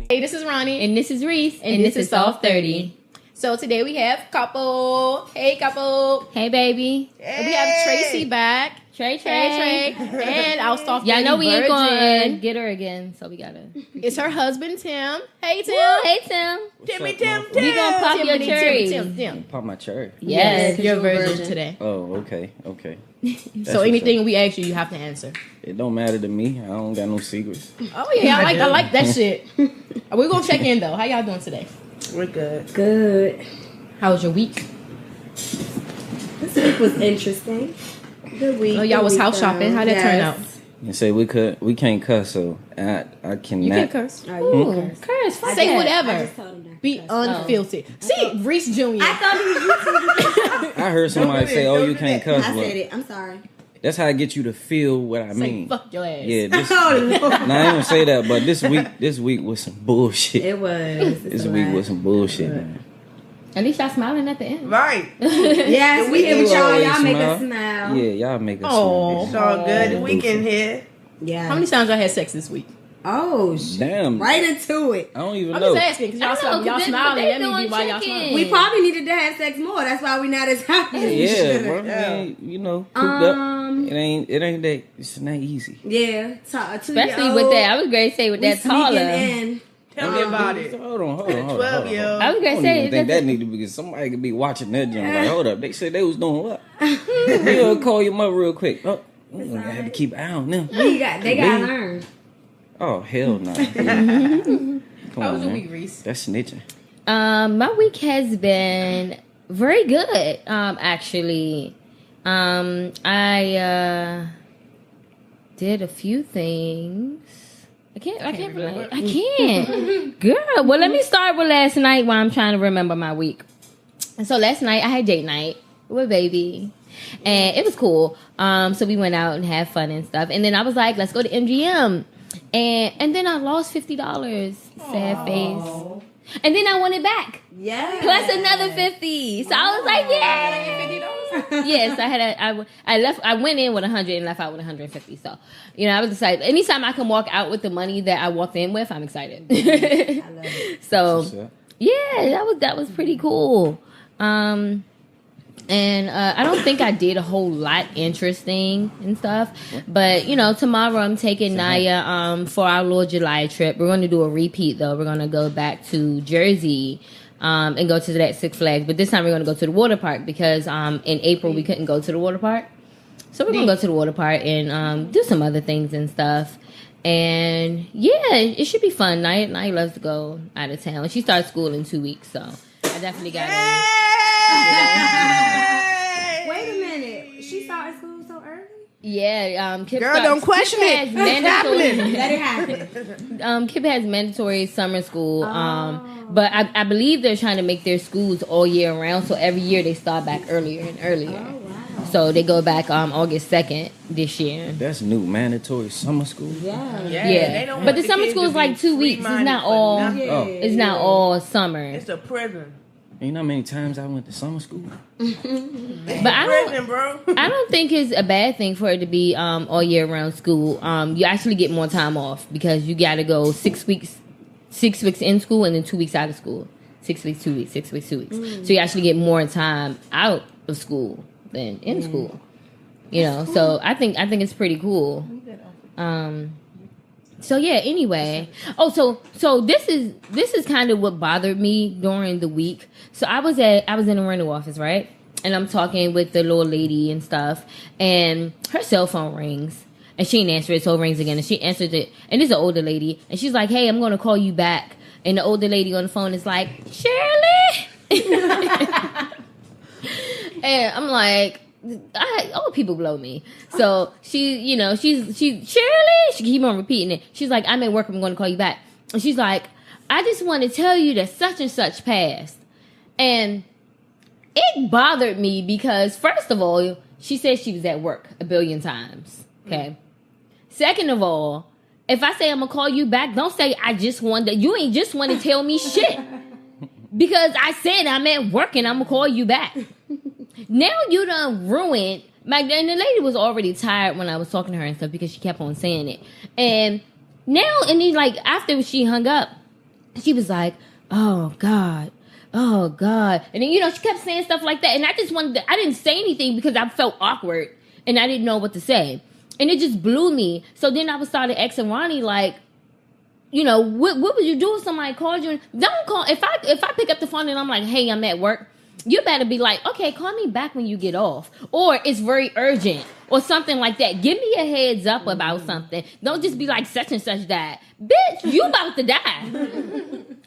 Hey, this is Ronnie. And this is Reese. And this is Soft30. So today we have couple. Hey, couple. Hey, baby. Hey. We have Tracy back. Trey. And our Soft30 Y'all know we ain't virgin. gonna get her again, so we gotta. It's her husband, Tim. Hey, Tim. Woo, hey, Tim. Timmy. We gonna pop your cherry. Tim. Pop my cherry. Yes, you're a virgin today. Oh, okay. So anything we ask you, you have to answer. It don't matter to me. I don't got no secrets. Oh yeah, I like that shit. We're gonna check in though. How y'all doing today? We're good. Good. How was your week? This week was interesting. Good week. Oh, y'all was house shopping. How'd that turn out? You say we can't cuss, so I cannot. You can curse. Oh, you Curse. Say I whatever. just told him that. Be unfiltered. See, Reese Jr. I thought it was you. I heard somebody say, "Oh, you can't cuss." I but said it. I'm sorry. That's how I get you to feel what I Say mean. fuck your ass. Yeah. This, Oh, Lord. nah, I ain't gonna say that, but this week was some bullshit. It was. This week was some bullshit, man. At least y'all smiling at the end. Right. Yes, we here with y'all. always Y'all make smile. us smile. Yeah, y'all make us Oh. smile. It's all good. The weekend here. Yeah. How many times y'all had sex this week? Oh, shit. Damn. Right into it. I don't even I'm know. just asking because I know, y'all 'cause smiling. they That means doing why y'all chicken. smiling. We probably needed to have sex more. That's why we not as happy. Yeah, bro. Yeah. I mean, you know, cooped up. It ain't that. It's not easy. Yeah. Especially with that. I was going to say with that taller. In. Tell me about it. Hold on. 12-year-old. I was going I to don't say even think that need to be because somebody could be watching that joint. Like, hold up, they said they was doing what? They'll call your mother real quick. Oh, I had to keep an eye on them. They gotta learn. Oh hell no! Come How was on, your man. week, Reese? That's snitching. My week has been very good, actually. I did a few things. I can't. Girl, well, let me start with last night while I'm trying to remember my week. And so last night I had date night with baby. And it was cool. So we went out and had fun and stuff. And then I was like, let's go to MGM. And then I lost $50. Sad face. And then I won it back. Yeah. Plus another 50. So I was like, yeah. Yes, I went in with 100 and left out with 150. So, I was excited. Anytime I can walk out with the money that I walked in with, I'm excited. I love it. So, yeah, that was pretty cool. And I don't think I did a whole lot interesting and stuff. But, tomorrow I'm taking Naya for our little July trip. We're going to do a repeat, though. We're going to go back to Jersey and go to that Six Flags. But this time we're going to go to the water park because in April we couldn't go to the water park. So we're going to go to the water park and do some other things and stuff. And, yeah, it should be fun. Naya loves to go out of town. She starts school in 2 weeks, so I definitely got to... Wait a minute. She started school so early? Yeah, Kip Girl, don't question it. Has mandatory, Let it happen. Kip has mandatory summer school, but I believe they're trying to make their schools all year round. So every year they start back earlier and earlier. Oh, wow. So they go back August 2nd this year. That's new, mandatory summer school. Yeah. They don't But want the summer kids school to is be like 2 weeks. It's free-minded not for all. nothing. Oh. It's not all summer. It's a prison. You know how many times I went to summer school? But Prison, bro. I don't think it's a bad thing for it to be all year round school. You actually get more time off because you got to go 6 weeks in school and then 2 weeks out of school. 6 weeks, 2 weeks, 6 weeks, 2 weeks. So you actually get more time out of school than in school. So I think it's pretty cool. So yeah, anyway. Oh, so this is kind of what bothered me during the week. So I was in a rental office, right? And I'm talking with the little lady and stuff, and her cell phone rings. And she didn't answer it, so it rings again. And she answered it, and it's an older lady. And she's like, hey, I'm going to call you back. And the older lady on the phone is like, Shirley? And I'm like, old people blow me. So she's Shirley. She keep on repeating it. She's like, I'm at work. I'm going to call you back. And she's like, I just want to tell you that such and such passed. And it bothered me because first of all, she said she was at work a billion times. Okay. Second of all, if I say I'm gonna call you back, don't say you ain't just want to tell me shit. Because I said I'm at work and I'm gonna call you back. Now you done ruined and the lady was already tired when I was talking to her and stuff because she kept on saying it. And then like after she hung up, she was like, oh God. And then, she kept saying stuff like that. And I just I didn't say anything because I felt awkward and I didn't know what to say. And it just blew me. So then I started asking Ronnie, like, what would you do if somebody called you? Don't call. If I pick up the phone and I'm like, hey, I'm at work, you better be like, okay, call me back when you get off. Or it's very urgent or something like that. Give me a heads up about something. Don't just be like, such and such died. Bitch, you about to die.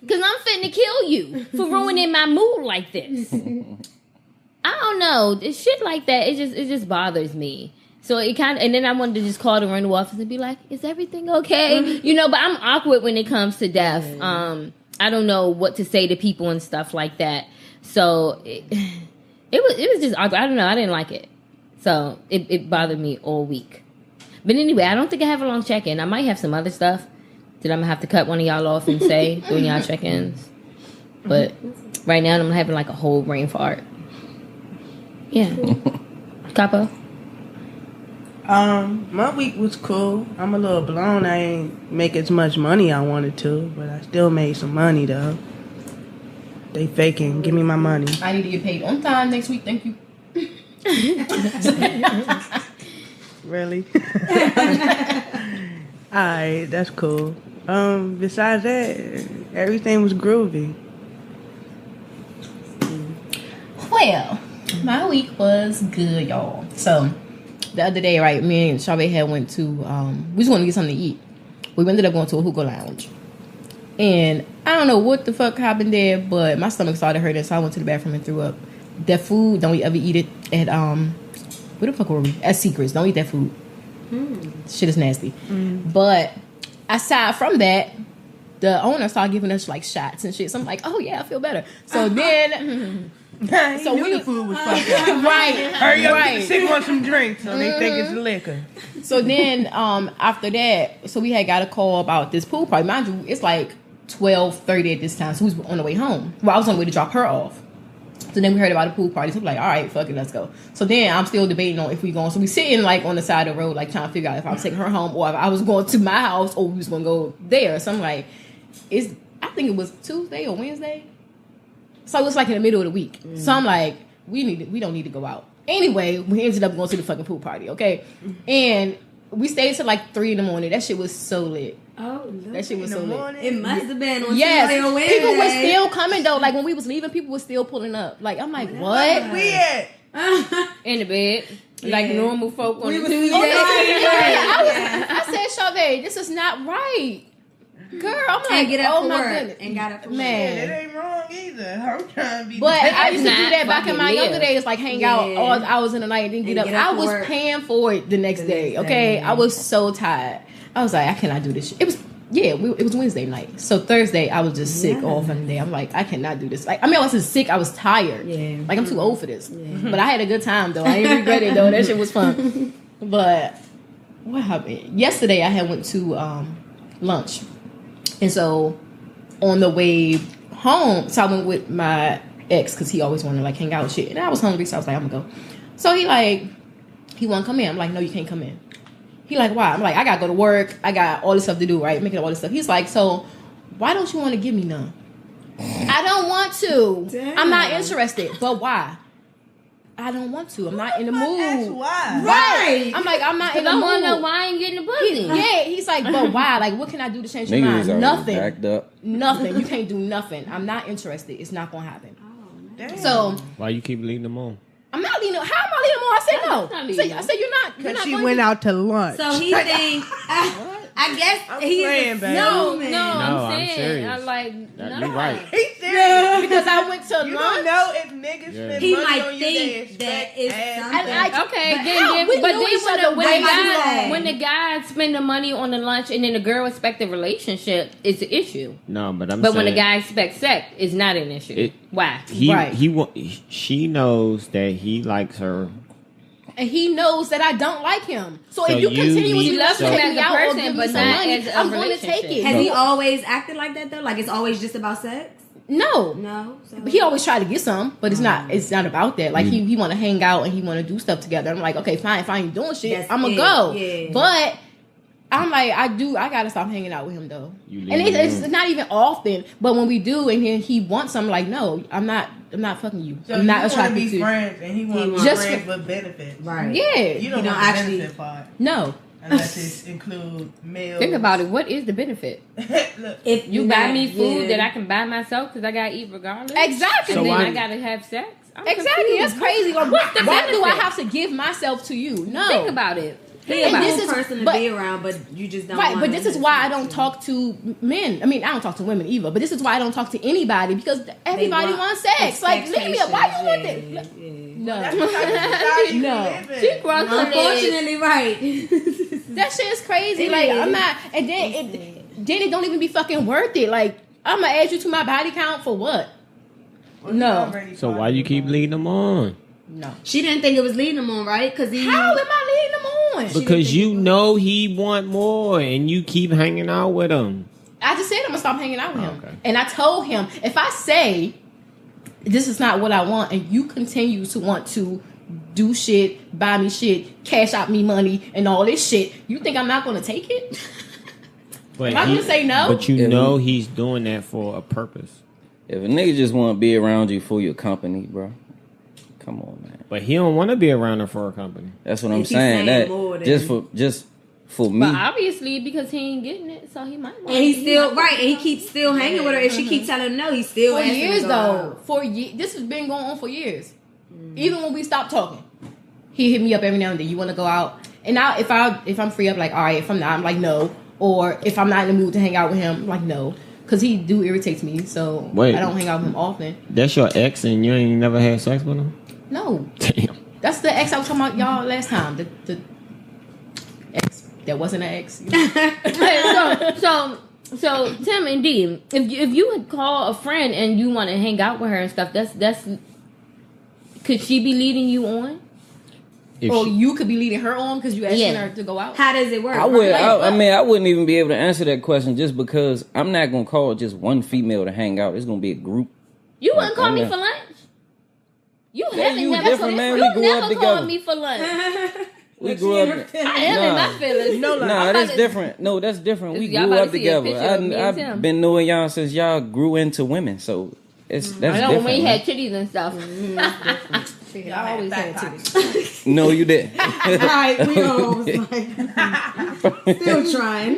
Because I'm finna kill you for ruining my mood like this. I don't know. It's shit like that. It just bothers me. So it and then I wanted to just call the rental office and be like, is everything okay? But I'm awkward when it comes to death. I don't know what to say to people and stuff like that. So it was just awkward. I don't know. I didn't like it. So it bothered me all week. But anyway, I don't think I have a long check-in. I might have some other stuff that I'm going to have to cut one of y'all off and say during y'all check-ins. But right now I'm having like a whole brain fart. Yeah. Capo? My week was cool. I'm a little blown. I ain't make as much money I wanted to, but I still made some money though. They faking. Give me my money. I need to get paid on time next week. Thank you. Really? Alright, that's cool. Besides that, everything was groovy. Well, my week was good, y'all. So the other day, right, me and Chavez had went to we just wanted to get something to eat. We ended up going to a hookah lounge. And I don't know what the fuck happened there, but my stomach started hurting, so I went to the bathroom and threw up. That food, don't we ever eat it at where the fuck were we? At Secrets. Don't eat that food. Shit is nasty. But aside from that, the owner started giving us like shots and shit. So I'm like, oh yeah, I feel better. So then So the food was fucked up. right. Hurry up, get the sick on some drinks, so they think it's liquor. So then after that, so we had got a call about this pool party. Mind you, it's like 12:30 at this time, so we was on the way home. Well, I was on the way to drop her off. So then we heard about a pool party. So we're like, all right, fuck it, let's go. So then I'm still debating on if we going. So we sitting like on the side of the road, like trying to figure out if I was taking her home or if I was going to my house or we was going to go there. So I'm like, I think it was Tuesday or Wednesday. So it was like in the middle of the week. So I'm like, we don't need to go out. Anyway, we ended up going to the fucking pool party, okay? And we stayed till like 3 a.m. That shit was so lit. Oh, no. That shit was so lit. It must have been on Yes, Tuesday or Wednesday. people were still coming though. Like when we was leaving, people were still pulling up. Like I'm like, what? Weird. In the bed. Like normal folk on We the was Tuesday. I said, Chavez, this is not right. Girl, I'm like, Can't get up oh for my work goodness. and got up for Man. It ain't wrong either. I'm trying to be. But I used to do not that back in fucking my younger live. days, like hang out Yeah. all hours in the night and then get And up. get up I for was work. paying for it the next day, okay? I was so tired. I was like, I cannot do this shit. It was it was Wednesday night. So Thursday, I was just sick all fucking day. I'm like, I cannot do this. Like, I mean, I wasn't sick. I was tired. Yeah. Like, I'm too old for this. But I had a good time, though. I didn't regret it, though. That shit was fun. But what happened? Yesterday, I had went to lunch. And so on the way home, so I went with my ex because he always wanted to, like, hang out and shit. And I was hungry, so I was like, I'm going to go. So he want to come in. I'm like, no, you can't come in. He like, why? I'm like, I got to go to work. I got all this stuff to do, right? Making all this stuff. He's like, so why don't you want to give me none? I don't want to. Damn. I'm not interested. But why? I don't want to. I'm not in the mood. That's why. Right. I'm like, I'm not in the I mood. want to know why I ain't getting the pussy. Yeah, he's like, but why? Like, what can I do to change your Niggas mind? are Nothing. backed up. Nothing. You can't do nothing. I'm not interested. It's not going to happen. Damn. So, Why you keep leading them on? I'm not leaving. How am I leaving more? I said Not no. leading I said you're not. Because she going went to- out to lunch. So he thinks, I guess I'm he's playing, babe. No, assuming. I'm I'm saying. serious. I like, That- no. you right. He's serious. Because I went to You lunch. don't know if niggas Yeah. spend He money might on you, think they that expect it's ass. something. And I- Okay, But then, how? then We but knew then each other when way the too guy long. when the guy spend the money on the lunch and then the girl expect the relationship, it's an issue. No, but I'm But saying when the guy expects sex, it's not an issue. Why? Right. She knows that he likes her. And he knows that I don't like him. So So if you you continuously need- want to so- take as me a out or person, give me but some not money, as a I'm going to take relationship. it. Has he always acted like that though? Like it's always just about sex? No. No. So But he always try to get some, but it's not about that. Like he want to hang out and he want to do stuff together. I'm like, okay, fine, if I ain't doing shit, That's I'm gonna it, go. yeah. But I'm like, I gotta stop hanging out with him though. You And leave it's him. not even often, but when we do, and he wants something, like, no, I'm not fucking you. So I'm not you want to attracted be to you. friends, and he wants to be Just friends for- with benefits. Right. Yeah, You don't You want don't the actually- benefit part, no. unless it include meals. Think about it. What is the benefit? Look, If You you're buy not- me food yeah. that I can buy myself because I gotta eat regardless. Exactly. And So then why- I gotta have sex. I'm Exactly. confused. That's crazy. Like, What's the why do I benefit? have to give myself to you? No. Think about it. Think And about this it. is- person to but- be around, but you just don't. Right, want but this to is why I don't talk to men. I mean, I don't talk to women either, but this is why I don't talk to anybody, because everybody wants sex. Like, leave me up. Why you want it? Yeah. No. that's the type of society No. we live in. She crossed her legs. Unfortunately, right. That shit is crazy. It Like, is. I'm not, and then it don't even be fucking worth it. Like, I'm gonna add you to my body count for what? No. So why you keep leading them on? No. She didn't think it was leading him on, right? Because he. How am I leading them on? Because you know he want more, and you keep hanging out with him. I just said I'm gonna stop hanging out with him. Okay. And I told him, if I say this is not what I want, and you continue to want to do shit, buy me shit, cash out me money, and all this shit, you think I'm not gonna take it? But Am I gonna say no? But you Yeah. know he's doing that for a purpose. If a nigga just want to be around you for your company, bro, come on, man. But he don't want to be around her for a company. That's what I'm If he's saying. saying That more than- just for me. But obviously, because he ain't getting it, so he might. And he's still right, and he keeps still hanging with her. If she keeps telling him no, he's still For asking years to go though. out. For this has been going on for years. Even when we stopped talking, he hit me up every now and then. You want to go out? And now if I'm free, I'm like, all right. If I'm not, I'm like, no. Or if I'm not in the mood to hang out with him, I'm like, no, because he do irritates me. So Wait. I don't hang out with him often. That's your ex, and you ain't never had sex with him. No, Damn. that's the ex I was talking about y'all last time. The ex that wasn't an ex. So Tim and Dee, if you would call a friend and you want to hang out with her and stuff, that's could she be leading you on? If Or she- you could be leading her on because you asking Yeah. her to go out. How does it work? I would. Like, I what? mean, I wouldn't even be able to answer that question just because I'm not gonna call just one female to hang out. It's gonna be a group. You wouldn't call me Yeah. for lunch. You Yeah, haven't you never different, man. You We grew never up called together. me for lunch. We grew up. I am in my feelings. No, like, Nah, I'm that's about to- different. No, that's different. We Y'all grew about up to see a together. picture of me and I've Tim. been knowing y'all since y'all grew into women, so that's I that's know different. when we man. had titties and stuff. Shit, I always had titties. No, you didn't. Right, we all was like, still trying.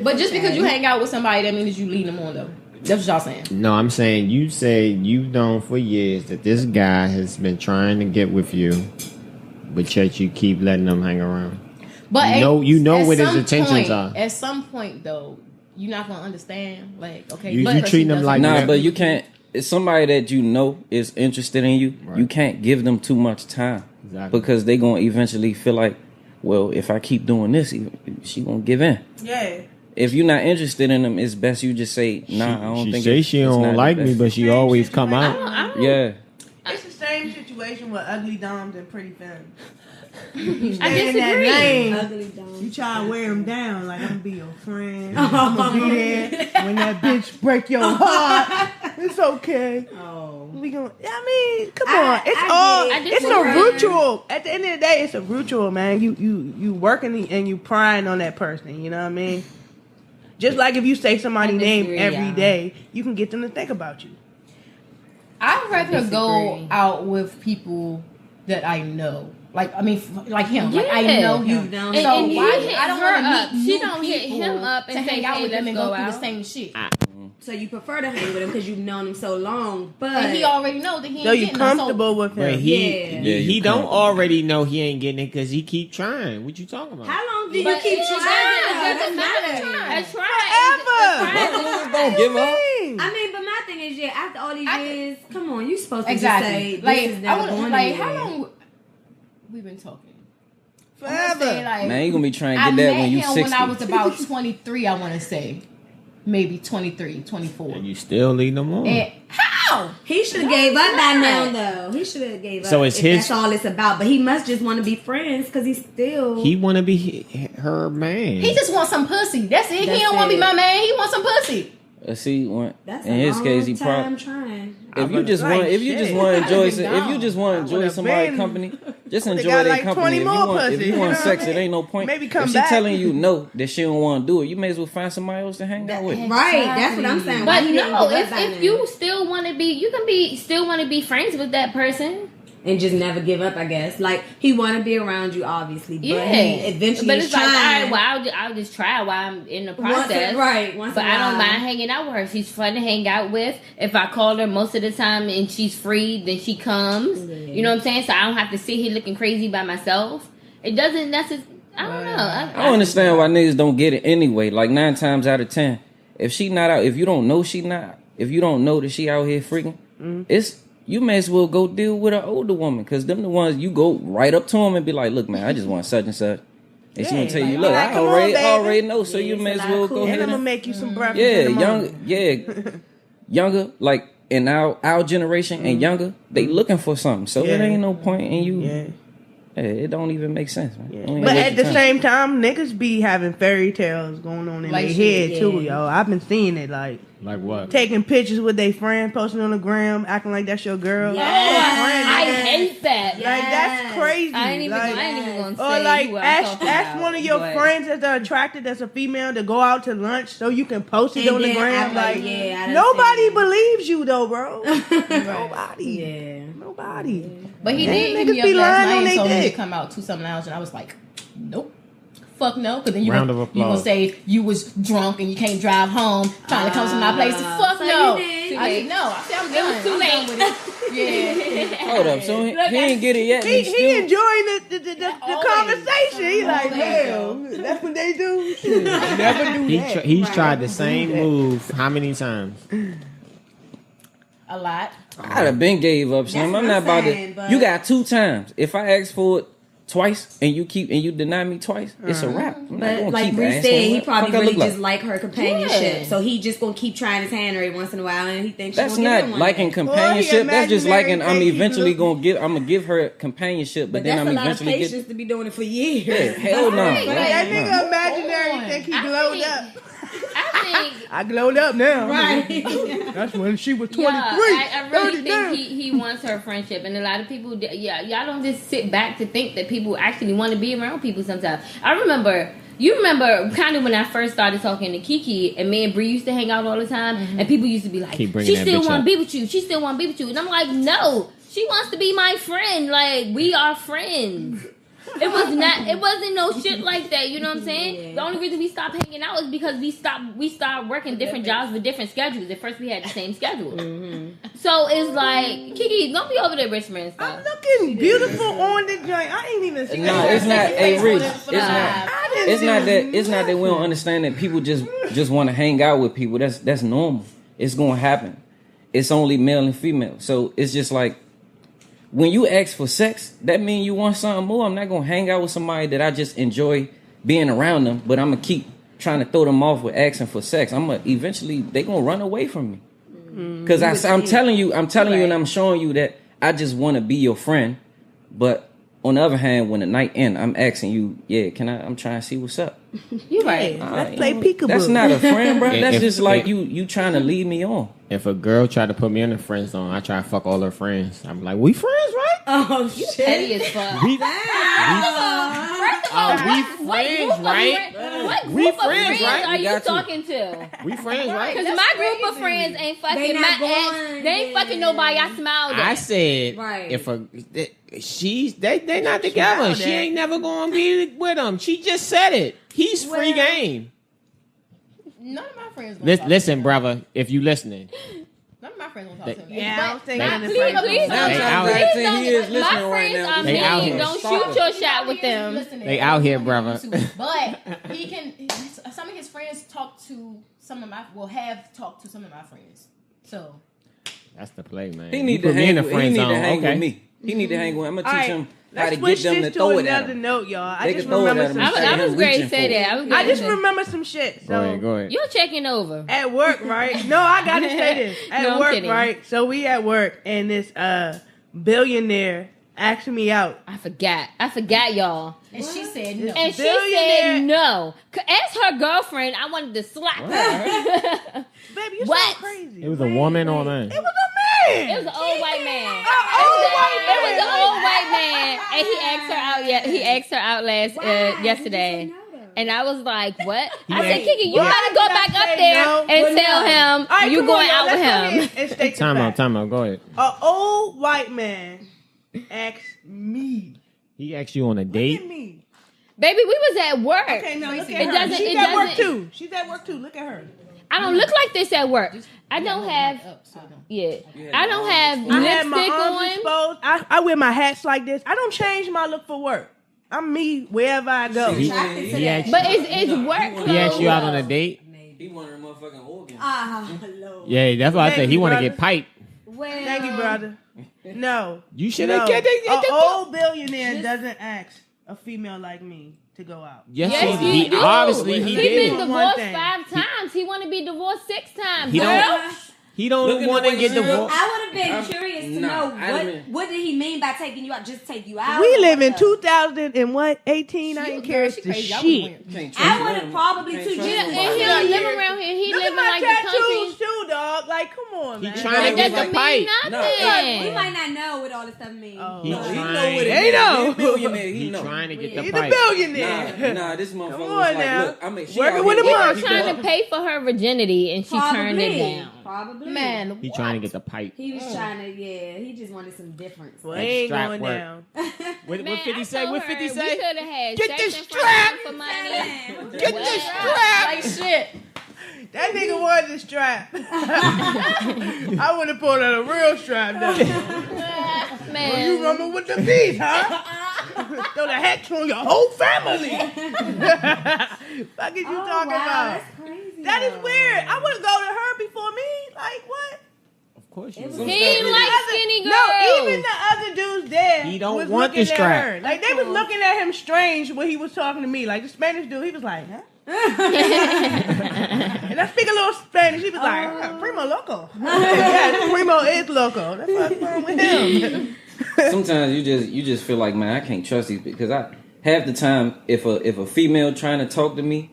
But just because you hang out with somebody, that means you lead them on though. That's what y'all saying. No, I'm saying you say you've known for years that this guy has been trying to get with you, but yet you keep letting them hang around. But You know at what his some intentions point- are. At some point though, you're not gonna understand. Like, okay, You- but you person treating them doesn't- like Nah, that. but you can't. It's somebody that you know is interested in you. Right. You can't give them too much time Exactly. because they gonna eventually feel like, well, if I keep doing this, she gonna give in. yeah. If you're not interested in them, it's best you just say, nah. I don't she think say it's, she it's don't not like the me, best. but she always come out. I don't- Yeah. It's the same situation with ugly doms and pretty femmes. I Stay in that disagree. lane. Ugly dumb. You try to wear them down like I'm gonna be your friend. I'm gonna be there when that bitch break your heart. It's okay. Oh. We gonna. I mean, come I- on. It's I all. get it. It's I a disagree. ritual. At the end of the day, it's a ritual, man. You working and you prying on that person. You know what I mean? Just like if you say somebody's name disagree, every yeah. day, you can get them to think about you. I'd rather go disagree. out with people that I know. Like, I mean, like him. Like, I Yeah. know him. You've known And him. so and why he hit I don't her want to up. meet She new don't hit people him up and to say, hang out "Hey, with them let's and go go through out." the same shit. So you prefer to hang with him because you've known him so long, but And he already know that he ain't So you getting them, comfortable with him. But he Yeah. Yeah, he you don't comfortable. already know he ain't getting it because he keep trying. What you talking about? how long do you But keep it trying? doesn't matter. matter. A try. Don't give up. I mean, but my thing is, yeah, after all these years, come on, you supposed to Exactly. just say, this Like, is I never want going like how anywhere. long we've been talking? I Forever. wanna say, like, Man, you gonna be trying to I get that met when you him 60. when I was about 23. I want to say maybe 23, 24. And you still leading them on. And how? He should have gave up by now, though. He should have gave up. So it's if his- That's all it's about. But he must just want to be friends because he's still. He want to be her man. He just wants some pussy. That's it. That's He don't want to it. be my man. He wants some pussy. See, when, That's in a his long case, he time probably. trying. If you just like want, if you just shit. want to I'd enjoy, have been if you down. just want to enjoy would've somebody's been- company, Just They enjoy got their like company. 20 more If pussies, you you want know sex, what I it ain't no point. Maybe come if she back. telling you no that she don't want to do it, you may as well find somebody else to hang out with. Right, that's what I'm saying. But Why you didn't no, give up by if then? you still want to be, you can be still want to be friends with that person. And just never give up, I guess. Like, he want to be around you, obviously. But Yeah, he eventually but is it's like, all trying. right, well, I'll just try while I'm in the process. Once But in a I don't while. mind hanging out with her. She's fun to hang out with. If I call her most of the time and she's free, then she comes. Yeah. You know what I'm saying? So I don't have to sit here looking crazy by myself. It doesn't necessarily. I don't know. I don't understand why niggas don't get it anyway. Like 9 times out of 10, if she not out, if you don't know she not, if you don't know that she out here freaking, it's you may as well go deal with an older woman, because them the ones you go right up to them and be like, look, man, I just want such and such. And she gonna tell you, look, like, I come on, already baby. know, so you it's may a as lot well of go cool. ahead And I'm gonna and make you some breakfast. yeah, in the morning. younger, like in our generation and younger, they looking for something. So Yeah. it ain't no point in you. Yeah. Yeah, it don't even make sense, man. Don't even But waste at your the time. same time, niggas be having fairy tales going on in Like their shit, head too, yeah. yo. I've been seeing it, like Like what? taking pictures with their friend, posting on the gram, acting like that's your girl. Yes. I Friend, hate that. like that's crazy. I ain't even like, gonna say or like who I'm ask talking ask about, one of your but- friends that's attracted that's a female to go out to lunch so you can post it And on the then gram. act like, Like yeah, I done nobody seen it. believes you though, bro. Nobody. Yeah. Nobody. But he Yeah, did hit niggas me be up last lying night on and they told me dick. to come out to some lounge, and I was like, nope. Fuck no, because then you Round gonna, of you gonna applause. say you was drunk and you can't drive home trying to come to my place. Fuck so no. you did. I said no. I said I'm done. was too I'm late. done with it. Yeah. Hold up, so he ain't get it yet. He and he enjoying the Always. conversation. He like, Always, damn, that's what they do. Shit, never do that. He's tried the same move how many times? A lot. I'd have been gave up, Slim. That's I'm what not I'm about saying, to. but- You got 2 times. If I ask for it twice and you deny me twice, it's a wrap. I'm not But gonna like keep Reese asking. said, he What probably fuck I really look just like her companionship. So he just gonna keep trying his hand every once in a while, and he thinks That's she's gonna not give him one liking day. companionship. That's just imaginary liking. I'm thing he eventually look- I'm gonna give her companionship, but But then that's I'm a lot of eventually patience get. to be doing it for years. Yeah, hell no. Right, Like, That like- nigga imaginary on. think he I glowed think- up. I think. I glowed up now. Right. That's when she was 23. Yeah, I really 39. think he wants her friendship, and a lot of people, y'all don't just sit back to think that people actually want to be around people sometimes. You remember kind of when I first started talking to Kiki, and me and Bree used to hang out all the time, and people used to be like, Keep bringing she that still bitch want up. to be with you, she still want to be with you, and I'm like, no, she wants to be my friend, like, we are friends. It wasn't no shit like that, you know what I'm saying? Yeah. The only reason we stopped hanging out is because we started working different jobs with different schedules. At first we had the same schedule. So it's like, Kiki, don't be over there whispering and I'm stuff. looking beautiful on the joint. I ain't even seen No, that. it's not. Hey, Reese, it's not. I didn't It's not do that. It's not that we don't understand that people just want to hang out with people. That's normal. It's gonna happen. It's only male and female. So it's just like when you ask for sex, that means you want something more. I'm not gonna hang out with somebody that I just enjoy being around them, but I'm gonna keep trying to throw them off with asking for sex. I'm gonna eventually they gonna run away from me. Cause I'm telling you, and I'm showing you that I just want to be your friend. But on the other hand, when the night end, I'm asking you, yeah, I'm trying to see what's up. You're right. Let's play peekaboo. That's not a friend, bro. That's If- just like if- you trying to lead me on. If a girl tried to put me in the friend zone, I try to fuck all her friends. I'm like, we friends, right? Oh shit. Petty as fuck. We, First of all, we what friends, group of right? What We group of friends, friends right? are We you got to. talking to? we friends, right? Because my group of friends ain't fucking They my not ex. going, They ain't yeah. fucking nobody I smiled at. I said, Right. if they not together, Smile she that. ain't never gonna be with him. She just said it. He's free Well- game. None of my friends. Gonna talk Listen, to him. brother, if you listening, None of my friends gonna talk to him. Yeah, I was But- thinking Not- the please, friend please zone. Now don't. I'm out trying here. to think he is My listening right friends now. are They out mean. here. Don't shoot your shot with them. Listening. They out here, He brother. too. But he can. Some of his friends talk to some of my. Will have talked to some of my friends. So that's the play, man. He You need put to me hang. in the He friend need to zone. hang Okay. with me. He need to hang with. I'm gonna All teach right, him how let's to switch get them to this to throw it at another him. note, y'all. They I just can throw it remember at him. some I instead of was him great reaching to say for it. that. I was I great just to say- remember some shit. So Go ahead, go ahead. You're checking over. at work, right? No, I gotta say this. At No, I'm work, kidding. right? So we at work, and this billionaire asked me out. I forgot, y'all. and she said no. And she Billionaire. said no. As her girlfriend, I wanted to slap her. Baby, you're What? so crazy. It was a woman or a man? It was a man? It was an old white man. old white It was man. an old white man, and he asked her out. Yeah, he asked her out yesterday. And I was like, "What?" I said, "Kiki, you better go back up there and tell him you going out with him." Time out. Go ahead. An old white man asked me. He asked you on a date. Look at me. Baby, we was at work. Okay, now look at It her. doesn't. She's It at work doesn't. too. She's at work too. Look at her. I don't look like this at work. I don't have. Yeah, I don't have I have my lipstick arms on. exposed. I wear my hats like this. I don't change my look for work. I'm me wherever I go. He asked, But it's work. he asked you out on a date. He wanted a motherfucking organ. Lord. Yeah, that's why I said he want to get piped. Well, Thank you, brother. No. You should No. have kept it. An old billionaire doesn't ask a female like me to go out. Yes, Yes, he you do. obviously he He's been did. divorced thing. 5 times. He want to be divorced 6 times. He girl. don't. He don't Look at want the to way get she look. divorced. I would have been curious to know I didn't- what did he mean by taking you out? Just take you out? We or live in what? 2000 and what? 18? I ain't care She the crazy. I shit. wouldn't Can't trust I would have him. probably Can't too. trust Yeah, him. and he don't live around here. He Look at living my like the tattoos country. too, dog. Like, come on, man. He trying That to get doesn't the pipe. mean No. nothing. We might not know what all this stuff means. Oh. He He but- know trying. what it They is. know. He a billionaire. He He know. trying to get the He's a pipe. billionaire. Nah, this motherfucker Come was on like, now. look, I mean, she Working out with here the getting monster. people Trying to pay for her virginity, and she turned it down. Probably. Man, He trying to get the pipe. He was trying to, he just wanted some difference. Well, it ain't strap going work. down. What Man, 50 I say? told What her 50 We say? could have had Get sex this in front of strap! him for money. Get What? the strap. like shit. That nigga wanted the strap. I would have pulled out a real strap now. You Man, rumble with the beast, huh? Throw the hat on your whole family. Fuck is you talking about? That's crazy. That is though. weird. I wouldn't go to her before me. Like what? Of course you It was- will. he ain't like Other- skinny girls. No, even the other dudes there. He don't was want the looking at strap. her. Like they was looking at him strange when he was talking to me. Like the Spanish dude, he was like, huh? And I speak a little Spanish. He was like, primo loco. Yeah, this primo is loco. That's what's wrong with him. Sometimes you just feel like, man, I can't trust these because I half the time if a female trying to talk to me,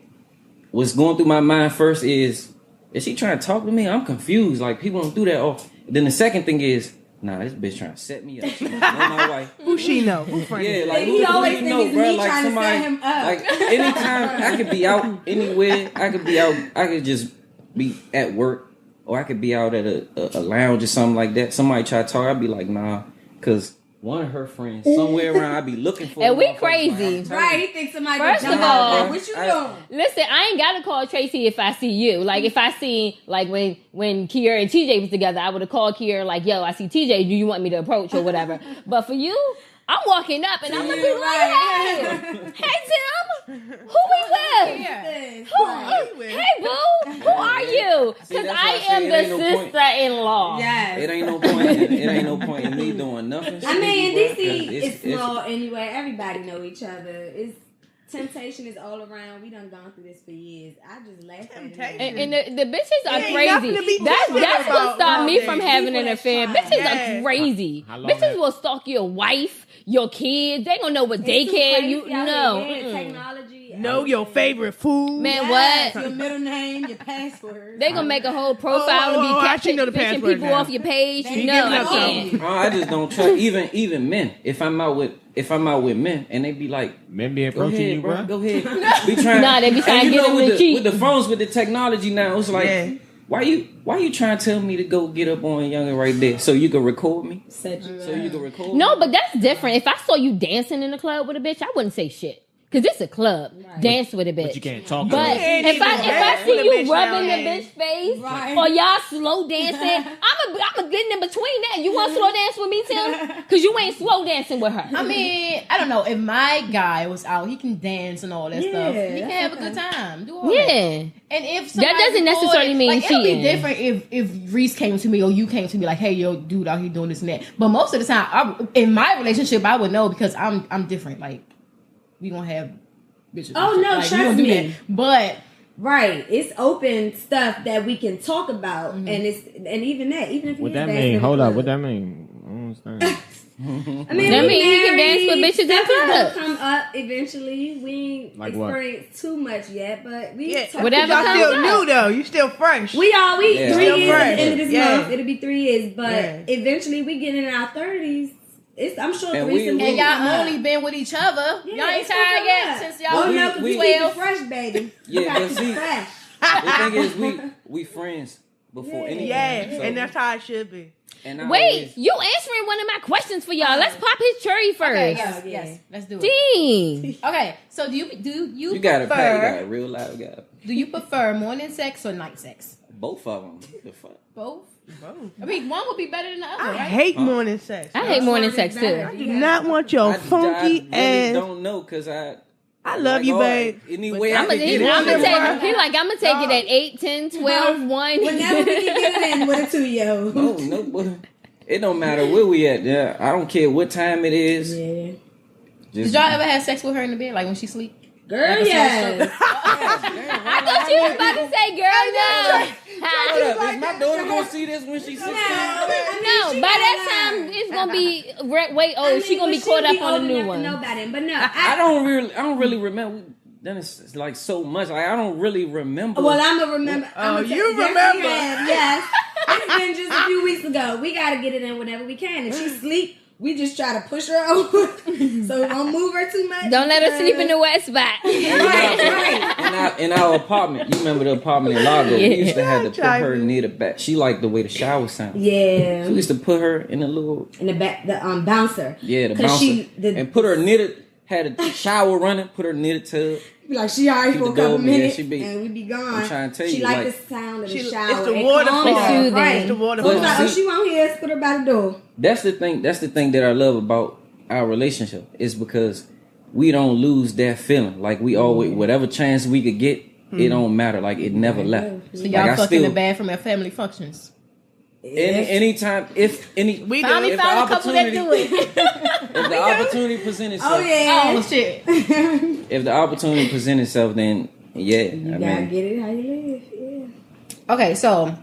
what's going through my mind first is she trying to talk to me? I'm confused. Like people don't do that. Or then the second thing is, nah, this bitch trying to set me up. She know my wife. Who she know? Who friend? Yeah, like He who always you think know, it's bro? me Like trying to somebody, set him up. like anytime I could be out anywhere, I could be out. I could just be at work, or I could be out at a lounge or something like that. Somebody try to talk, I'd be like, nah, because one of her friends somewhere around, I'd be looking for. And the we motherfucker, crazy. bro. I'm telling Right, you. he thinks somebody First gonna of jump out all, there. What you doing? Listen, I ain't gotta call Tracy if I see you. Like if I see like when Kiera and TJ was together, I would have called Kiera like, yo, I see TJ, do you want me to approach or whatever? But for you, I'm walking up and I'm gonna be like, hey, Tim, who we with? This, Who, right. hey boo, who are you? See, Because that's why I I say am it the ain't no point. sister-in-law. Yes. It ain't no point. It ain't no point in me doing nothing. I mean, bro, DC 'cause is small anyway. Everybody know each other. It's temptation is all around. We done gone through this for years. I just laugh at it. Temptation. And the bitches are ain't nothing to crazy. be That's different what about stopped me from nowadays. having an People affair. that Bitches try. are crazy. How long Bitches that- will stalk your wife, your kids. They gonna know what It's too daycare crazy you out here. know. Yeah, Mm-mm. technology. Know your favorite food. Man, Yes, what? your middle name, your password. They gonna make a whole profile Oh, and be I should know the fishing password people now. off your page. They No, giving I up can't. I just don't trust even men. If I'm out with men and they be like, Men be go approaching ahead, you, bro. bro. Go ahead. Be trying. Nah, they be trying and to you get know, them to cheat. with the phones, with the technology now, it's like, Yeah. why you trying to tell me to go get up on Younger right there so you can record me? Set you So you can record No, me? but that's different. If I saw you dancing in the club with a bitch, I wouldn't say shit. Cause it's a club. Dance with a bitch. But you can't talk to But her. ain't if I even dance see with a you bitch rubbing the nowadays. bitch face Right. or y'all slow dancing, I'm getting in between that. You want to slow dance with me, Tim? Cause you ain't slow dancing with her. I mean, I don't know. If my guy was out, he can dance and all that Yeah, stuff. He can that's have a good time. Do all Yeah. that. And if That doesn't somebody necessarily mean like, it'll be cheating. different if Reese came to me or you came to me like, hey, yo, dude out here doing this and that. But most of the time, in my relationship, I would know because I'm different. Like we gonna have bitches. Oh, and shit. no, like, we trust gonna do me. that. But Right, it's open stuff that we can talk about, and even if What you that is dancing mean? in the Hold up. club. What that mean? I don't understand. I mean, That mean you can dance with bitches in Stuff is gonna clubs. come up eventually. We ain't Like what? experienced too much yet, but we Whatever Y'all comes still up. new though. You still fresh. We Yeah. 3 years at the end of this Yeah. month. It'll be 3 years, but Yeah. eventually we get in our 30s. I'm sure And threesome we- And will y'all come up. only been with each other. Yeah, Y'all ain't it's gonna tired come yet up. since Oh y'all no, was because we 12. keep it fresh, baby. Yeah, We gotta but keep see- it fresh. The thing is, we friends before anything. Yeah, So- and that's how it should be. and I Wait, always- you answering one of my questions for y'all. Let's pop his cherry first. Okay, yes, Yeah. yes. Let's do it. Dang. Okay, so do you you got it, Pat. You got prefer it real loud. You got it. do you prefer morning sex or night sex? Both of them. The fuck? Both. I mean, one would be better than the other, I right? hate morning sex. I hate morning sex Better. too. I do not want your funky I really ass. don't know because I love like, you, all right, babe. Any But way I I'm can gonna get take. it. I'm gonna take it at 8, 10, 12, 1. Whenever we can get it in with a 2-year-old. No, but it don't matter where we at. Yeah, I don't care what time it is. Yeah. Just, Did y'all ever have sex with her in the bed, like when she sleep? Girl, Like a yes. I thought you was about to say, girl, no. Hold up, is my daughter gonna see this when she's 16? No, by that time it's gonna be way old. She gonna be caught up on a new one. Know about it, but no, I don't really remember. Then it's like so much. Like I don't really remember. Well, I'm gonna remember. Oh, you yes, remember. we have, yes. It's been just a few weeks ago. We gotta get it in whenever we can. If she sleep, we just try to push her over, so we don't move her too much. Don't let her sleep in the wet spot. Right. in our apartment, you remember the apartment in Lago? Yeah. We used to have to put Yeah, her near the back. She liked the way the shower sounded. Yeah, So we used to put her in a little in the back, the bouncer. the 'Cause bouncer, the- and put her near the had a shower running. Put her near the tub. Be like she alright Keep for the a couple door, man. minutes, She be- and we be gone. I'm trying to tell she you, like like- the sound of the She- shower. it's the It waterfall. calms her, It's right? the So waterfall. it's like, But oh, see- she won't hear us. Put her by the door. That's the thing. That's the thing that I love about our relationship is because we don't lose that feeling. Like we always, whatever chance we could get, it don't matter. Like it never left. So Like, y'all I fuck in the still- bathroom at family functions. Anytime, if any, We do Finally it. found a couple that do it. if the opportunity presents itself, Oh yeah. Oh shit. if the opportunity presents itself, then yeah, You I gotta mean, get it how you live. Yeah. Okay, so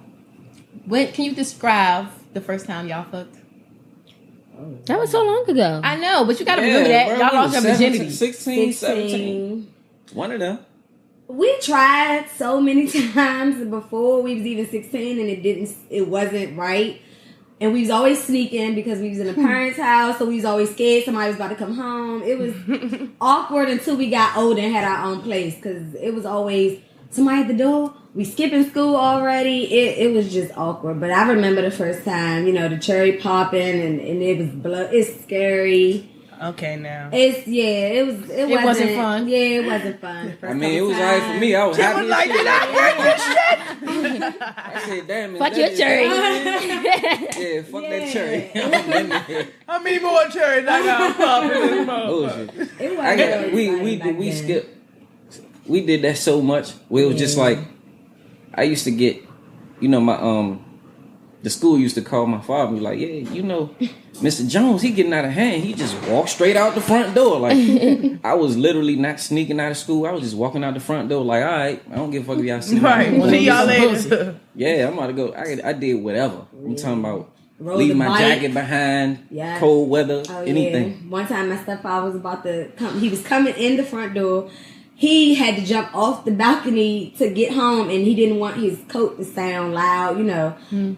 when can you describe the first time y'all fucked? That was so long ago. I know, but you gotta yeah, remember that bro, y'all we lost was your virginity. 16, 17. One of them. We tried so many times before we was even 16 and it wasn't right. And we was always sneaking because we was in a parent's house, so we was always scared somebody was about to come home. It was awkward until we got older and had our own place because it was always somebody at the door. We skipping school already. It was just awkward. But I remember the first time, the cherry popping and it was blood. It's scary. Okay, now. It wasn't fun. Yeah, it wasn't fun. I mean, it was alright for me. I was She happy. was as like, shit. did I get this shit? I said, damn it. Fuck that your is- cherry. Yeah, fuck that cherry. How many more cherries I got popping in this motherfucker? Bullshit. It I wasn't got, really exciting we back then. skipped. We did that so much where it was just like I used to get, my the school used to call my father and be like, yeah, Mr. Jones, he getting out of hand. He just walked straight out the front door. Like I was literally not sneaking out of school. I was just walking out the front door like, all right, I don't give a fuck if y'all see me. Right. I'm See y'all gonna- later. Yeah, I'm about to go. I did whatever. I'm talking about Rode leave the my bike. jacket behind, Yeah. cold weather, Oh, anything. Yeah. One time my stepfather was about to come. He was coming in the front door. He had to jump off the balcony to get home, and he didn't want his coat to sound loud,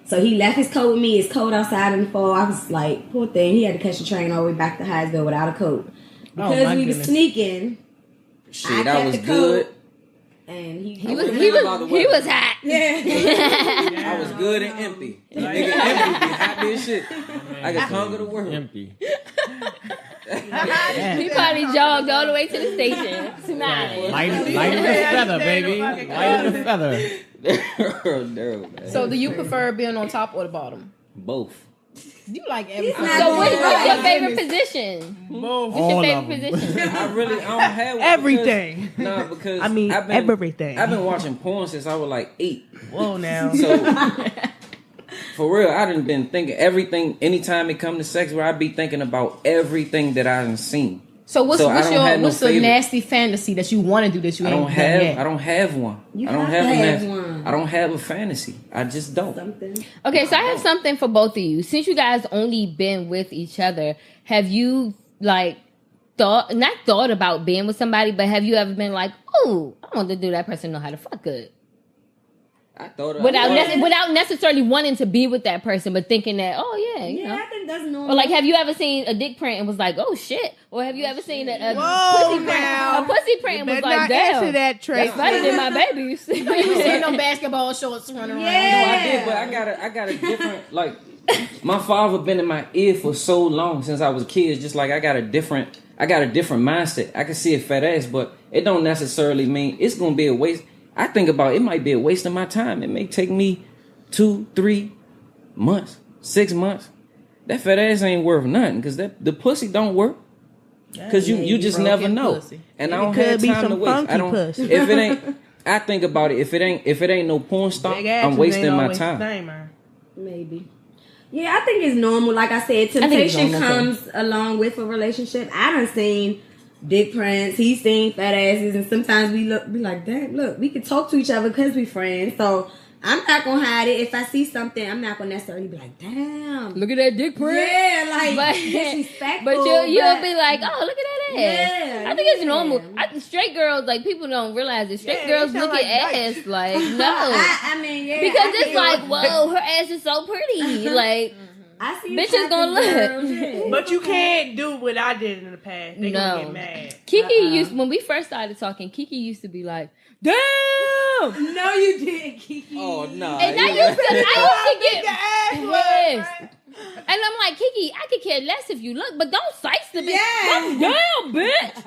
So he left his coat with me. It's cold outside in the fall. I was like, poor thing. He had to catch the train all the way back to Hyattsville without a coat. Because my we was goodness. sneaking, Shit, I that kept was the good. coat, and he He was hot. Yeah. I was good and empty. Nigga empty, be happy as shit. I could conquer the world. Empty. He probably jogged all the way to the station, smiling. Light as a feather, baby. Light as a feather. Daryl, man. So do you prefer being on top or the bottom? Both. You like everything. not So what's your Right. favorite position? Both. What's your All favorite of them. position? I don't have one Everything. Because, nah, because I mean, everything. I've been watching porn since I was like 8. Whoa, now. So for real, I done been thinking everything. Anytime it come to sex, where I be thinking about everything that I done seen. So what's I don't have no what's the favorite. nasty fantasy that you want to do that you I ain't don't done have yet? I don't have one. You I don't have have, to a have nasty- one. I don't have a fantasy. I just don't. Something. Okay, so I have something for both of you. Since you guys only been with each other, have you not thought about being with somebody, but have you ever been like, oh, I want to do that person know how to fuck good? I thought Without necessarily wanting to be with that person, but thinking that, oh yeah, you Yeah, know. I think that's normal. Or like, have you ever seen a dick print and was like, oh shit? Or have you ever seen a Whoa, pussy print? now. A pussy print and was Better like, not damn, answer that, Tracy. that's better than my babies. You seen them basketball shorts running around. No, I did, but I got a different like. My father been in my ear for so long since I was a kid. It's just like I got a different mindset. I can see a fat ass, but it don't necessarily mean it's gonna be a waste. I think about it might be a waste of my time. It may take me 2, 3 months, 6 months. That fat ass ain't worth nothing because the pussy don't work. Because you just never know. Pussy. And I It don't could have be time to some waste. funky I don't. pussy. If it ain't, I think about it. If it ain't no porn star, Big I'm asses wasting ain't my always the time. same, man. Maybe. Yeah, I think it's normal. Like I said, think it's temptation normal, comes along with a relationship. I done seen dick prints. He's seen fat asses, and sometimes we like, damn, look, we can talk to each other because we friends. So I'm not gonna hide it. If I see something, I'm not gonna necessarily be like, damn, Look at that dick print. yeah, like But- disrespectful. But you'll be like, oh, look at that ass. Yeah, I think it's yeah. normal. Straight girls, like, people don't realize it. Straight Yeah, girls they look sound at like ass like, no. I mean, yeah, Because I it's feel- like, whoa, her ass is so pretty. Like, I see bitches attractive gonna look. girls, yeah. But you can't do what I did in the past. They No. gonna get mad. Kiki when we first started talking, Kiki used to be like, damn. No, you didn't, Kiki. Oh no! And I used to get The ass was, yes. right? And I'm like, Kiki, I could care less if you look, but don't size the bitch. Yeah. Damn, bitch.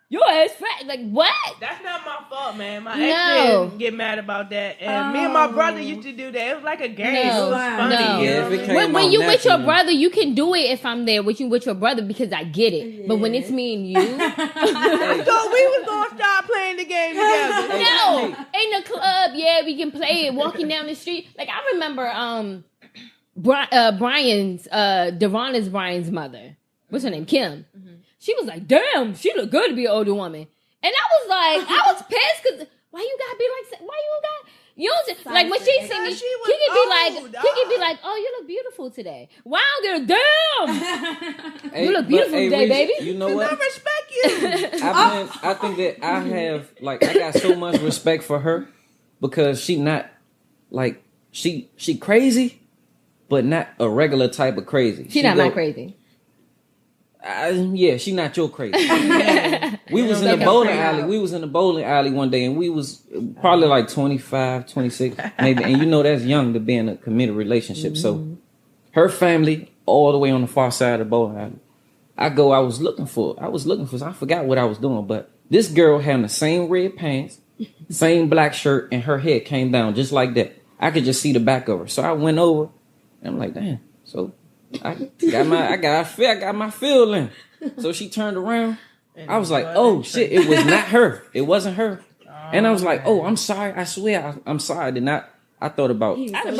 Your ass fat. Like, what? That's not my fault, man. My No. ex didn't get mad about that. And me and my brother used to do that. It was like a game. No. It was funny. No. You Yeah, know if what it I came mean? When out you with your naturally. brother, you can do it if I'm there with your brother because I get it. But when it's me and you, So we was gonna start playing the game together. no, in the club, yeah, we can play it. Walking down the street, like I remember, Brian's, Brian's mother. What's her name? Kim. She was like, "Damn, she look good to be an older woman." And I was pissed because why you gotta be like, why you got. You don't just, like when she see me, Because she was Kiki be old, like, oh, you look beautiful today. Wow, girl, damn, Hey, you look beautiful but, today, Reese, baby. You know I what? respect you. I think that I have like I got so much respect for her because she not like she crazy, but not a regular type of crazy. She not my crazy. Yeah, she not your crazy. We was in the bowling alley. We was in the bowling alley one day, and we was probably like 25, 26, maybe. And you know that's young to be in a committed relationship. So her family all the way on the far side of the bowling alley. I was looking for. I forgot what I was doing, but this girl had the same red pants, same black shirt, and her head came down just like that. I could just see the back of her. So I went over, and I'm like, damn. So I got my feeling. So she turned around. I was like, oh shit, it was not her. It wasn't her. And I was like, oh, I'm sorry. I swear, I'm sorry. I did not. I thought about. I'd have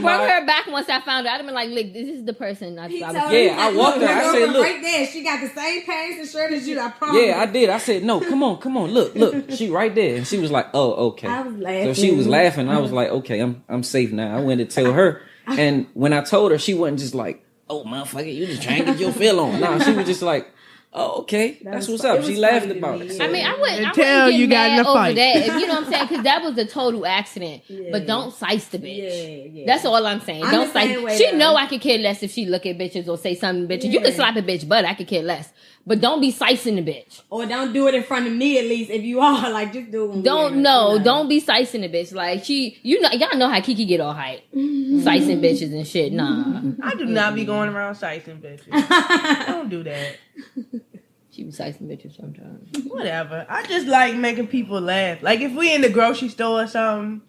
brought her back once I found her. I'd have been like, look, this is the person I was. Yeah, I walked her. I said, look. Right there. She got the same pants and shirt as you. I promise. Yeah, I did. I said, no, come on. Look. She right there. And she was like, oh, okay. I was laughing. So she was laughing. I was like, okay, I'm safe now. I went to tell her. And when I told her, she wasn't just like, oh, motherfucker, you just trying to get your feel on. Nah, she was just like, oh, okay. That's what's up. She laughed about it. So, I mean, I wouldn't Until get you got in mad a over fight. that. You know what I'm saying? Because that was a total accident. But don't size the bitch. Yeah. That's all I'm saying. I'm Don't the same size. way, She though. know I could care less if she look at bitches or say something to bitches. You Yeah. can slap a bitch, but I could care less. But don't be sizing the bitch. Or don't do it in front of me at least. If you are, like, just do it. When Don't be sizing the bitch. Like y'all know how Kiki get all hype, sizing bitches and shit. Nah, I do not be going around sizing bitches. Don't do that. she be sizing bitches sometimes. Whatever. I just like making people laugh. Like if we in the grocery store or something,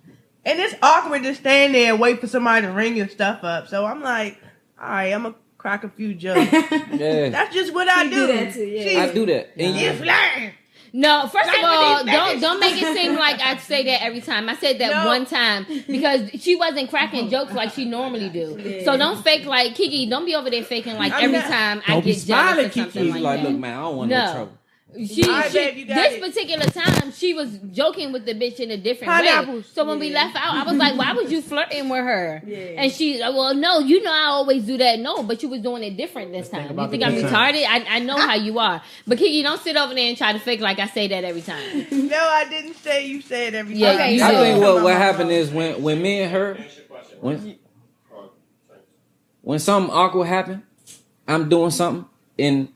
and it's awkward to stand there and wait for somebody to ring your stuff up. So I'm like, all right, I'm gonna crack a few jokes. yeah, That's just what I do. do that too, yeah. I do that. And You flying. No, first of Like all, with these don't make it seem like I say that every time. I said that No. one time because she wasn't cracking jokes like she normally do. So don't fake like Kiki. Don't be over there faking like I'm every not- time I Don't be get jealous smiling, or something Kiki. He's like like, that. look, man, I don't want no No. trouble. She, Alright, babe, you got this it. particular time she was joking with the bitch in a different way. Pineapples. So when we left out, I was like, "Why was you flirting with her?" Yeah. And she, well, no, you know I always do that. No, but you was doing it different this time. You about think the I'm good retarded? I know how you are. But Kiki, don't sit over there and try to fake like I say that every time. No, I didn't say you said everything. Yeah, Okay, you I did. think what happened is when me and her, when something awkward happened, I'm doing something, and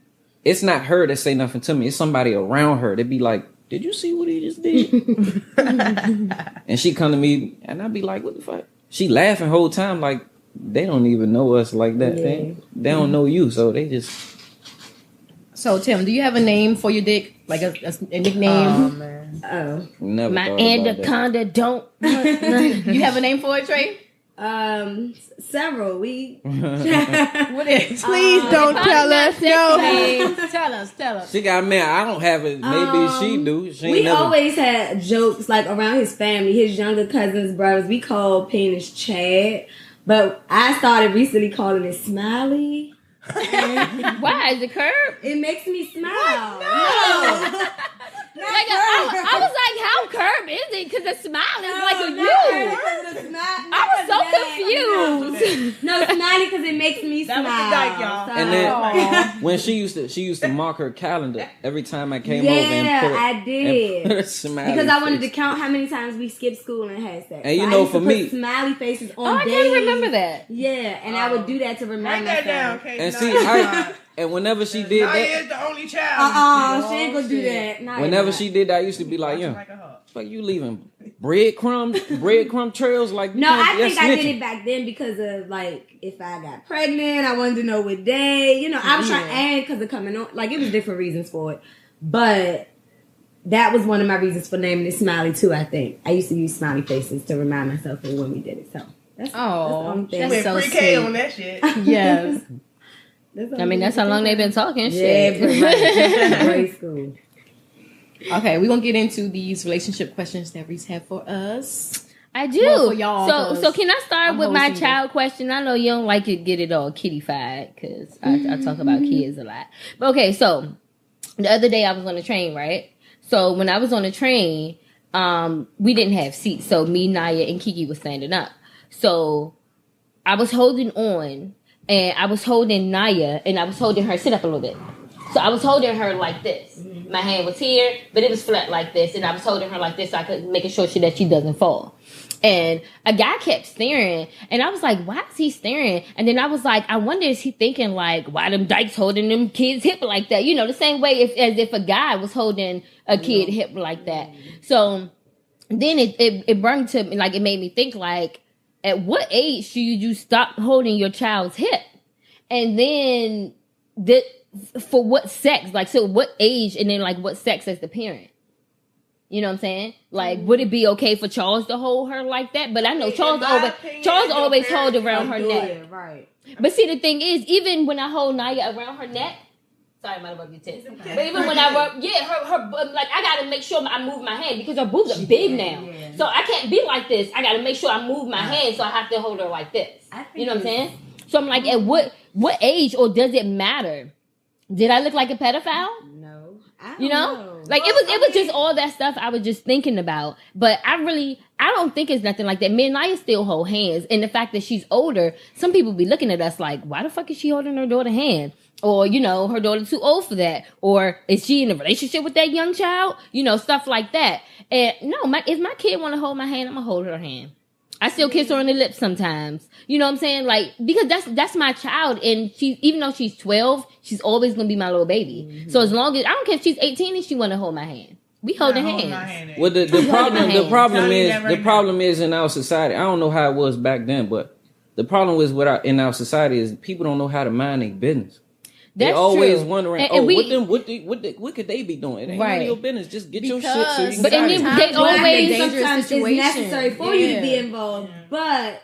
it's not her that say nothing to me. It's somebody around her. They be like, "Did you see what he just did?" And she come to me, and I be like, "What the fuck?" She laughing whole time like they don't even know us like that. They don't know you, so they just. So Tim, do you have a name for your dick? Like a nickname? Oh man. Oh. Never My thought about that. anaconda don't. You have a name for it, Trey? Several. We. What is? Please don't probably tell not us. No. Tell us. She got man. I don't have it. Maybe she do. She ain't We never. always had jokes like around his family, his younger cousins, brothers. We called penis Chad, but I started recently calling it Smiley. Why is it curb? It makes me smile. No. Like I was like, how curb is it? Because the smile is like a you. I was so confused. No, Smiley because it makes me That smile. was the dyke, y'all. So- And then when she used to mark her calendar every time I came over and yeah, put I did. and put a smiley Because I wanted to face. count how many times we skipped school and had sex. And you So I know, used to for put me- smiley faces on Oh, I days. can't remember that. Yeah, and I would do that to remind Write that down, myself. okay? And see, and whenever she did Naya that, is the only child. She ain't gonna do that. Not whenever yet. she did that, I used to be like, yeah, Like a hug. fuck you leaving breadcrumb trails like No, I that's think I did snitching. it back then because of like if I got pregnant, I wanted to know what day. You know, I was trying and because of coming on. Like it was different reasons for it, but that was one of my reasons for naming it Smiley too. I think I used to use smiley faces to remind myself of when we did it. So that's the only thing. That's Went so pre-K sweet. on that shit. Yes. I mean, that's how long they've been talking Yeah, shit. pretty much. Grade school. Okay, we're gonna get into these relationship questions that Reese have for us. I do. Well, for y'all, so 'cause can I start I'm with my hosting child question? I know you don't like to get it all kitty-fied because I talk about kids a lot. But okay, so the other day I was on the train, right? So when I was on the train, we didn't have seats. So me, Naya, and Kiki was standing up. So I was holding on, and I was holding Naya, and I was holding her. Sit up a little bit. So I was holding her like this. My hand was here, but it was flat like this, and I was holding her like this so I could make sure that she doesn't fall. And a guy kept staring, and I was like, why is he staring? And then I was like, I wonder, is he thinking like, why them dykes holding them kids' hip like that? You know, the same way as if a guy was holding a kid hip like that. So then it brought to me, like, it made me think like, at what age should you stop holding your child's hip? And then for what sex? Like, so what age and then like what sex as the parent? You know what I'm saying? Like, would it be okay for Charles to hold her like that? But I know Charles always hold around her neck. Yeah, right. But see, the thing is, even when I hold Naya around her neck, sorry, I'm about to rub your tits. But even when I rub, her like I gotta make sure I move my hand because her boobs are big now. Yeah. So I can't be like this. I gotta make sure I move my hand, so I have to hold her like this. You know what I'm saying? So I'm like, at what age or does it matter? Did I look like a pedophile? No. I don't You know? Like it was just all that stuff I was just thinking about. But I don't think it's nothing like that. Me and Naya still hold hands. And the fact that she's older, some people be looking at us like, why the fuck is she holding her daughter's hand? Or, you know, her daughter's too old for that. Or is she in a relationship with that young child? You know, stuff like that. And no, if my kid want to hold my hand, I'm going to hold her hand. I still kiss her on the lips sometimes. You know what I'm saying? Like, because that's my child. And even though she's 12, she's always going to be my little baby. Mm-hmm. So as long as, I don't care if she's 18 and she want to hold my hand. We holding hands. Well, the problem is in our society, I don't know how it was back then, but the problem is in our society is people don't know how to mind their business. They're always wondering, what could they be doing? It ain't none of your business. Just get your shit so you can but get then out of they always sometimes it's necessary for you to be involved. But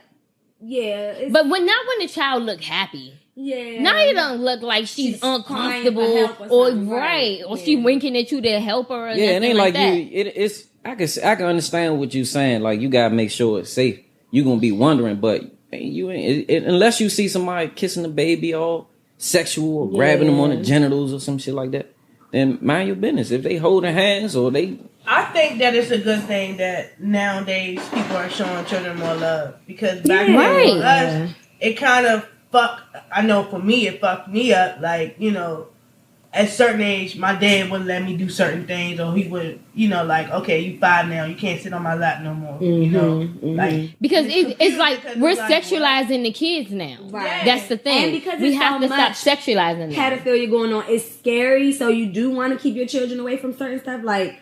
yeah. But when the child look happy. Yeah. Now you don't look like she's uncomfortable crying for help or or something, right, or yeah. she winking at you to help her. Or Yeah, it ain't like that. you. It's I can understand what you saying. Like you gotta make sure it's safe. You gonna be wondering, but you ain't unless you see somebody kissing the baby all sexual or grabbing them on the genitals or some shit like that. Then mind your business. If they holding hands or they. I think that it's a good thing that nowadays people are showing children more love because back then for us, it kind of I know for me, it fucked me up. Like, you know, at a certain age, my dad wouldn't let me do certain things, or he would, you know, like, okay, you 5 now, you can't sit on my lap no more. You know, like because it's like we're sexualizing the kids now. Right. That's the thing. And because we it's have so to stop much sexualizing them. pedophilia going on. It's scary, so you do want to keep your children away from certain stuff. Like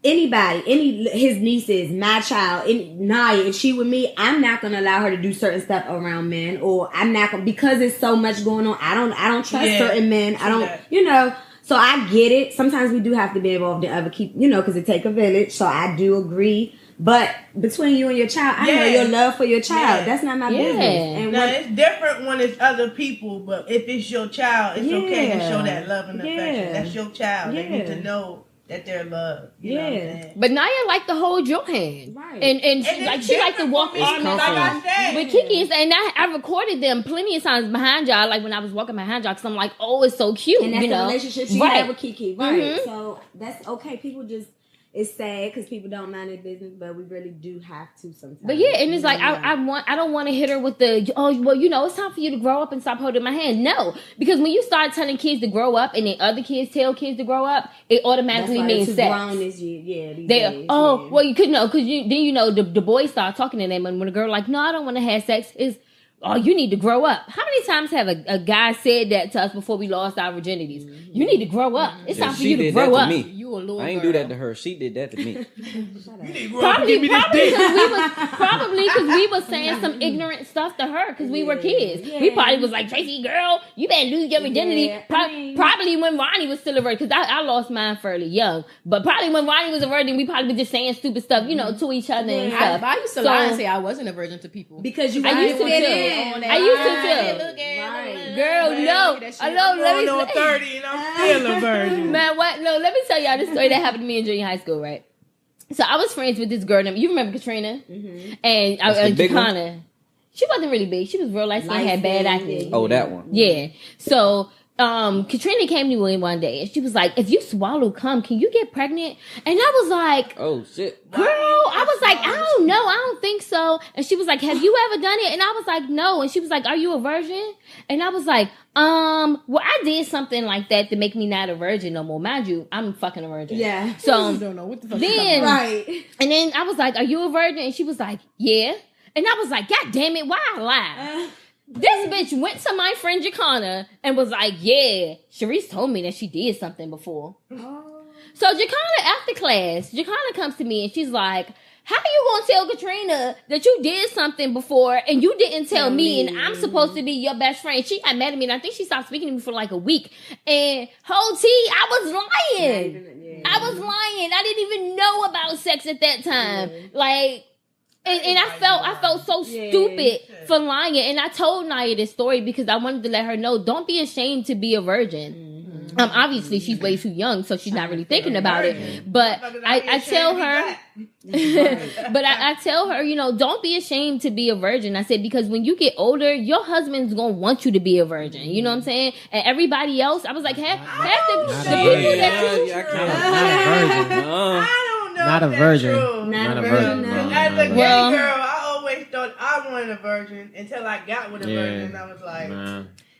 anybody, his nieces, my child, Naya, if she with me, I'm not gonna allow her to do certain stuff around men, or I'm not gonna, because there's so much going on. I don't trust certain men. I don't, you know. So I get it. Sometimes we do have to be involved in other keep, you know, because it take a village. So I do agree. But between you and your child, I know your love for your child. Yeah. That's not my business. And now, it's different when it's other people, but if it's your child, it's okay to show that love and affection. That's your child. They need to know that they're loved. You know what I'm saying? But Naya like to hold your hand. Right. And she like to walk on with Kiki. And I recorded them plenty of times behind y'all, like when I was walking behind y'all, because I'm like, oh, it's so cute. And that's the relationship you have with Kiki. Right. Mm-hmm. So that's okay. People just, it's sad because people don't mind their business, but we really do have to sometimes. But yeah, and it's like I don't want to hit her with the well, you know, it's time for you to grow up and stop holding my hand. No, because when you start telling kids to grow up and then other kids tell kids to grow up, it automatically means sex. Well, you could know because the boys start talking to them, and when a girl like, no, I don't want to have sex, is oh, you need to grow up. How many times have a guy said that to us before we lost our virginities? Mm-hmm. You need to grow up. It's time for you to grow up. You a little I ain't girl. Do that to her. She did that to me. Probably because we was saying some ignorant stuff to her because we were kids. Yeah. We probably was like, Tracy, girl, you better lose your virginity. Yeah. Probably when Ronnie was still a virgin, because I lost mine fairly young. But probably when Ronnie was a virgin, we probably were just saying stupid stuff, you know, to each other and stuff. I used to lie and say I wasn't a virgin to people because you. I used to too. I used to too. Girl, no. I know. Let me on 30 and I'm still a virgin. Man, what? No, let me tell y'all this story that happened to me in junior high school, right? So I was friends with this girl. You remember Katrina? Mm-hmm. And Jakana. She wasn't really big. She was real light skin, had bad acne. Oh, that one. Yeah. So Katrina came to me one day and she was like, if you swallow cum, can you get pregnant? And I was like, oh shit, girl, I was like, I don't know, I don't think so. And she was like, have you ever done it? And I was like, no. And she was like, are you a virgin? And I was like, well, I did something like that to make me not a virgin no more. Mind you, I'm fucking a virgin. Yeah. So I don't know what the fuck then, right. And then I was like, are you a virgin? And she was like, yeah. And I was like, God damn it, why I lie? This bitch went to my friend Jakana and was like, yeah, Sharice told me that she did something before. Oh. So Jakana, after class, Jakana comes to me and she's like, how you gonna tell Katrina that you did something before and you didn't tell me and I'm supposed to be your best friend? She got mad at me and I think she stopped speaking to me for like a week. And whole tea, I was lying. I was lying. I didn't even know about sex at that time. Like... And I felt so stupid for lying. And I told Naya this story because I wanted to let her know, don't be ashamed to be a virgin. Mm-hmm. Obviously she's way too young, so she's not really thinking about it. But I tell her, but I tell her, you know, don't be ashamed to be a virgin. I said, because when you get older, your husband's gonna want you to be a virgin. You know what I'm saying? And everybody else, I was like, half the people that not a virgin. Not a virgin. As a gay girl, I always thought I wanted a virgin until I got with a virgin, and I was like,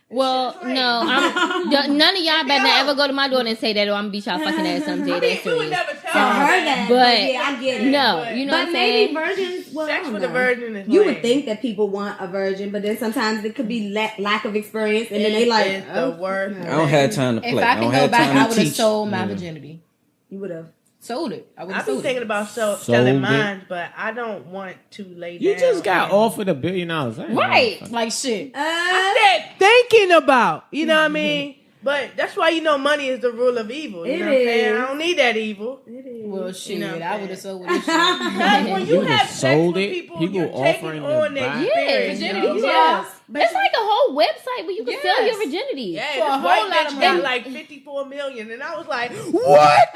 well, no, none of y'all better ever go to my door and say that, or I'm gonna beat y'all fucking ass someday. That's we would never tell her that. But yeah, I get it. No, you know what I'm saying? But maybe virgins, well, sex with a virgin is you would think that people want a virgin, but then sometimes it could be lack of experience, and then they like, the worst. I don't have time to play. If I can go back, I would have sold my virginity. You would have. Sold it. I've been thinking about selling mine, but I don't want to lay down. You just got offered $1 billion. Right. Like shit. I said thinking about. You know what I mean? But that's why money is the rule of evil. You know what I'm saying? I don't need that evil. It is. Well, shit, You know what I I'm would have saying? sold with this shit. Because when you would've have sex sold with it. people you're People taking offering on to their buy. experience. Virginity, you know? yeah. It's like a wole website where you can sell your Yes. virginity. Yeah, For this a whole white lot bitch of got money. like 54 million, and I was like, what?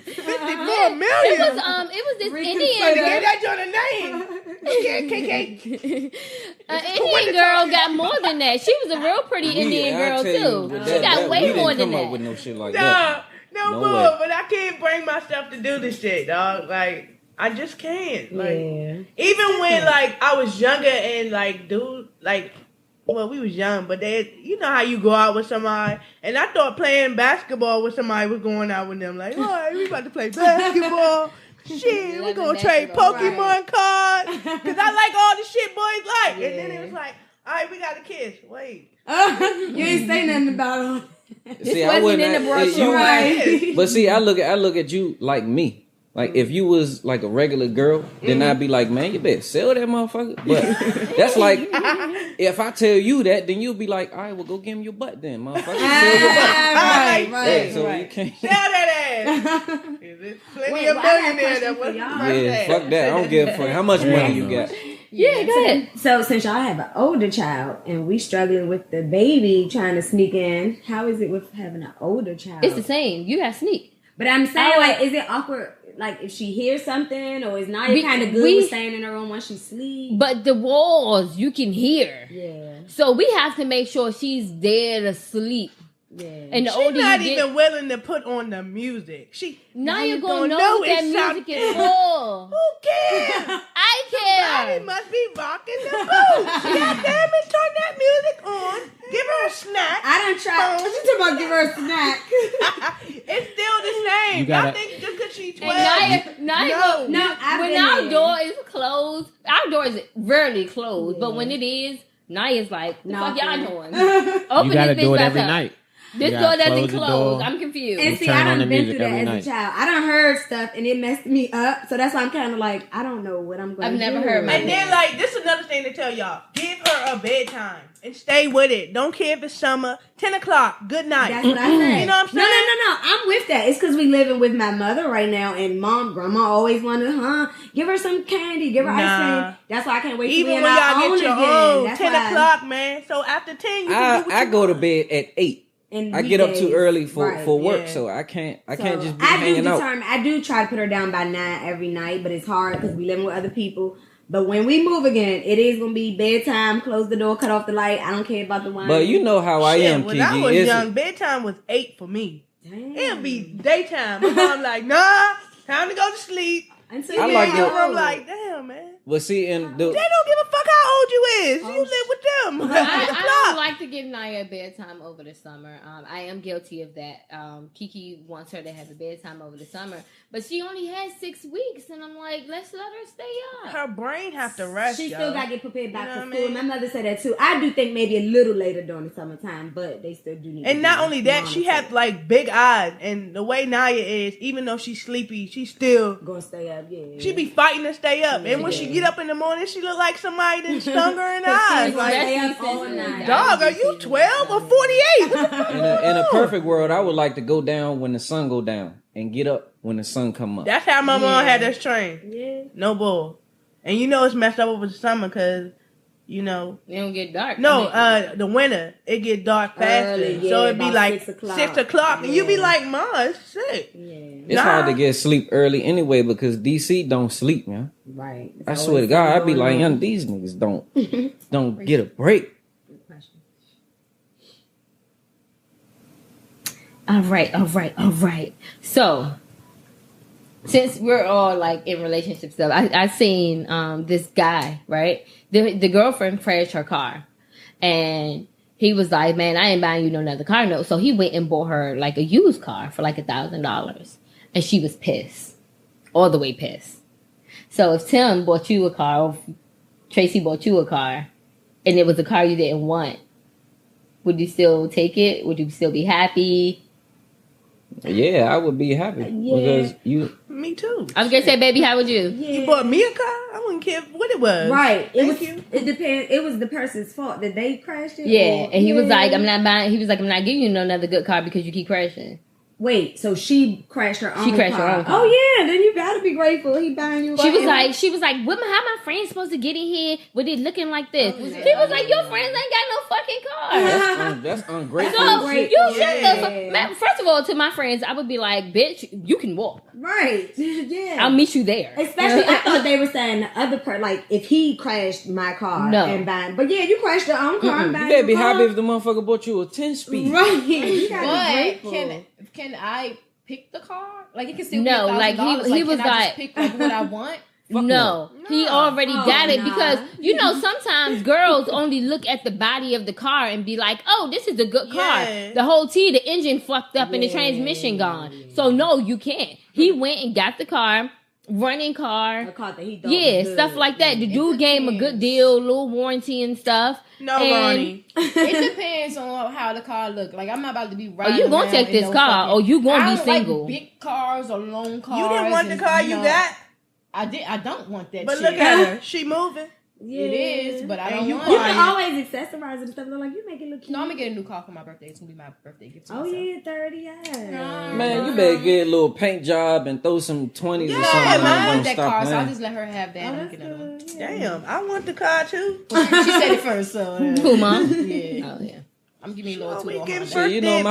54 million? It was this Trying to Indian get girl. that joint a name. Okay, KK. An Indian girl got more than that. She was a real pretty Indian I girl tell you, too. with She that- got that- way we didn't more than come up that. with no shit like No, that. no No bull, way. but I can't bring myself to do this shit, dog. Like, I just can't. Like, Yeah. even when like I was younger and like dude, like, well, we was young, but you know how you go out with somebody, and I thought playing basketball with somebody was going out with them. Like, all right, we about to play basketball. Shit, we gonna trade Pokemon cards because I like all the shit boys like. And then it was like, all right, we got a kiss. Wait, You ain't say nothing about it. See, wasn't wouldn't. in the brochure, you- Right. But see, I look at you like me. Like if you was like a regular girl, then I'd be like, man, you better sell that motherfucker. But that's like, if I tell you that, then you'll be like, all right, well, go give him your butt then, motherfucker. Sell your butt. Right, Yeah, so you can't. sell that ass. There's plenty Wait, of well, I got a millionaires that question was for y'all. Yeah, fuck that. I don't give a fuck. How much money you got? Yeah, go ahead. So since y'all have an older child and we struggling with the baby trying to sneak in, how is it with having an older child? It's the same. You got sneak. But I'm saying, Oh, like, is it awkward? Like, if she hears something, or is Naya We- kind of good we- with staying in her room when she sleeps? But the walls you can hear. Yeah, So we have to make sure she's there to sleep. yeah. And the She's older not you even get, willing to put on the music. now you you're gonna don't know what it that music sound- is for. Who cares? I Somebody care. must be rocking the boat. God damn it, turn that music on. Give her a snack. I done tried. What you talking about? Give her a snack? It's still the same. You gotta- I think just because she's 12. And Naya No. No, I've when been our there. door is closed, our door is rarely closed, but when it is, Naya's like, the fuck y'all doing? Open You gotta this bitch do it back every up. night. This You door gotta doesn't close the close. door. I'm confused. And see, turn I on done the been music through that every as night. a child. I done heard stuff and it messed me up. So that's why I'm kind of like, I don't know what I'm going to do. I've never heard my And then, like, this is another thing to tell y'all. Give her a bedtime and stay with it. Don't care if it's summer. 10 o'clock. Good night. That's what I said. You know what I'm saying? No. I'm with that. It's because we living with my mother right now, and grandma always wanted, give her some candy, give her ice Nah. cream. That's why I can't wait till Even we when in our y'all own get your again. own. That's 10 why- o'clock, man. So after 10, you can do what I you go to want. bed at 8. And I get up too weekdays. early for Right. work, Yeah. so I can't So, just be I do hanging out. I do try to put her down by 9 every night, but it's hard because we living with other people. But when we move again, it is gonna be bedtime. Close the door, cut off the light. I don't care about the wine. But you know how I Shit, am, when I Kiki. was It's- young, bedtime was 8 for me. Damn. It'll be daytime. My mom like, nah, time to go to sleep. Until I you like get it. old. I'm like, damn, man. But see, and They don't give a fuck how old you is. You live with them. I don't like to give Naya a bedtime over the summer. I am guilty of that. Kiki wants her to have a bedtime over the summer, but she only had 6 weeks, and I'm like, let's let her stay up. Her brain have to rest. She yo. still got to get prepared back You know for what I school. mean? My mother said that too. I do think maybe a little later during the summertime, but they still do need. And to not be only that, she monitored. had like big eyes, and the way Naya is, even though she's sleepy, she still gonna stay up. Yeah, she be fighting to stay up. And when she get up in the morning, she look like somebody that stung her in the eyes. She's Like, stay up all night. dog, are you 12 or 48? What the fuck? in a perfect world, I would like to go down when the sun go down and get up when the sun come up. That's how my mom had us trained. Yeah. No bull. And you know it's messed up over the summer because, you know, It don't get dark. no, I mean, the winter, it get dark faster. Early, so yeah, it'd be about like 6 o'clock. 6 o'clock. And you be Yeah. like, Mom, it's sick. Yeah, It's hard to get sleep early anyway because DC don't sleep, man. right. I swear to God, I'd be like, young, these niggas don't get a break. all right. So, since we're all like in relationship stuff, I seen this guy, right? The girlfriend crashed her car, and he was like, "Man, I ain't buying you no another car, no." So he went and bought her like a used car for like $1,000, and she was pissed, all the way pissed. So if Tim bought you a car, or if Tracy bought you a car, and it was a car you didn't want, would you still take it? Would you still be happy? Yeah, I would be happy because you. Me too. I was gonna say, baby, how would you? You bought me a car? I'm wouldn't care what it was. Right. Thank you. It depends. It was the person's fault that they crashed it. Yeah, or, and he was like, I'm not buying. He was like, I'm not giving you another good car because you keep crashing. Wait, so she crashed her own She crashed car. her own car. Oh yeah, then you gotta be grateful he buying you. She was like, how my friends supposed to get in here with it looking like this? He was like, your friends ain't got no fucking car. That's ungrateful. So shit. you shut the Yeah. fuck. Man, first of all, to my friends, I would be like, bitch, you can walk. right. Yeah. I'll meet you there. Especially, I thought they were saying the other part, like if he crashed my car No. and buying, but yeah, you crashed your own car and You buying better be your car. happy if the motherfucker bought you a 10-speed. Right. You gotta be But grateful. can I pick the car? Like it can still No, be like, $1,000. he was can I like- just pick like what I want. No, he already got it nah. because sometimes girls only look at the body of the car and be like, "Oh, this is a good car." Yeah. The whole the engine fucked up and the transmission gone. So no, you can't. He went and got the car, running A car, car that he thought yeah, was good. stuff like that. The dude gave him a good deal, little warranty and stuff. No, And- Ronnie. It depends on how the car look. Like I'm not about to be riding. you gonna around take in this no car, fucking- or you gonna I be don't single. Like big cars or long cars. You didn't want the and, car you know, got. I did. I don't want that. But shit. look at her. She moving. Yeah. It is, but I And don't you want. You it. can always accessorize it and stuff. Like you make it look cute. No, I'm gonna get a new car for my birthday. It's gonna be my birthday gift to Oh myself. yeah, 30. Yeah. Man, you better get a little paint job and throw some 20s or Yeah, something. I and want don't that stop car, so I'll playing. just let her have that. Oh, and that's get another one. good. Yeah. Damn, I want the car too. She said it first, so Who, mom? yeah. Oh yeah. I'm giving you a little Oh, we tool. getting Shit, you know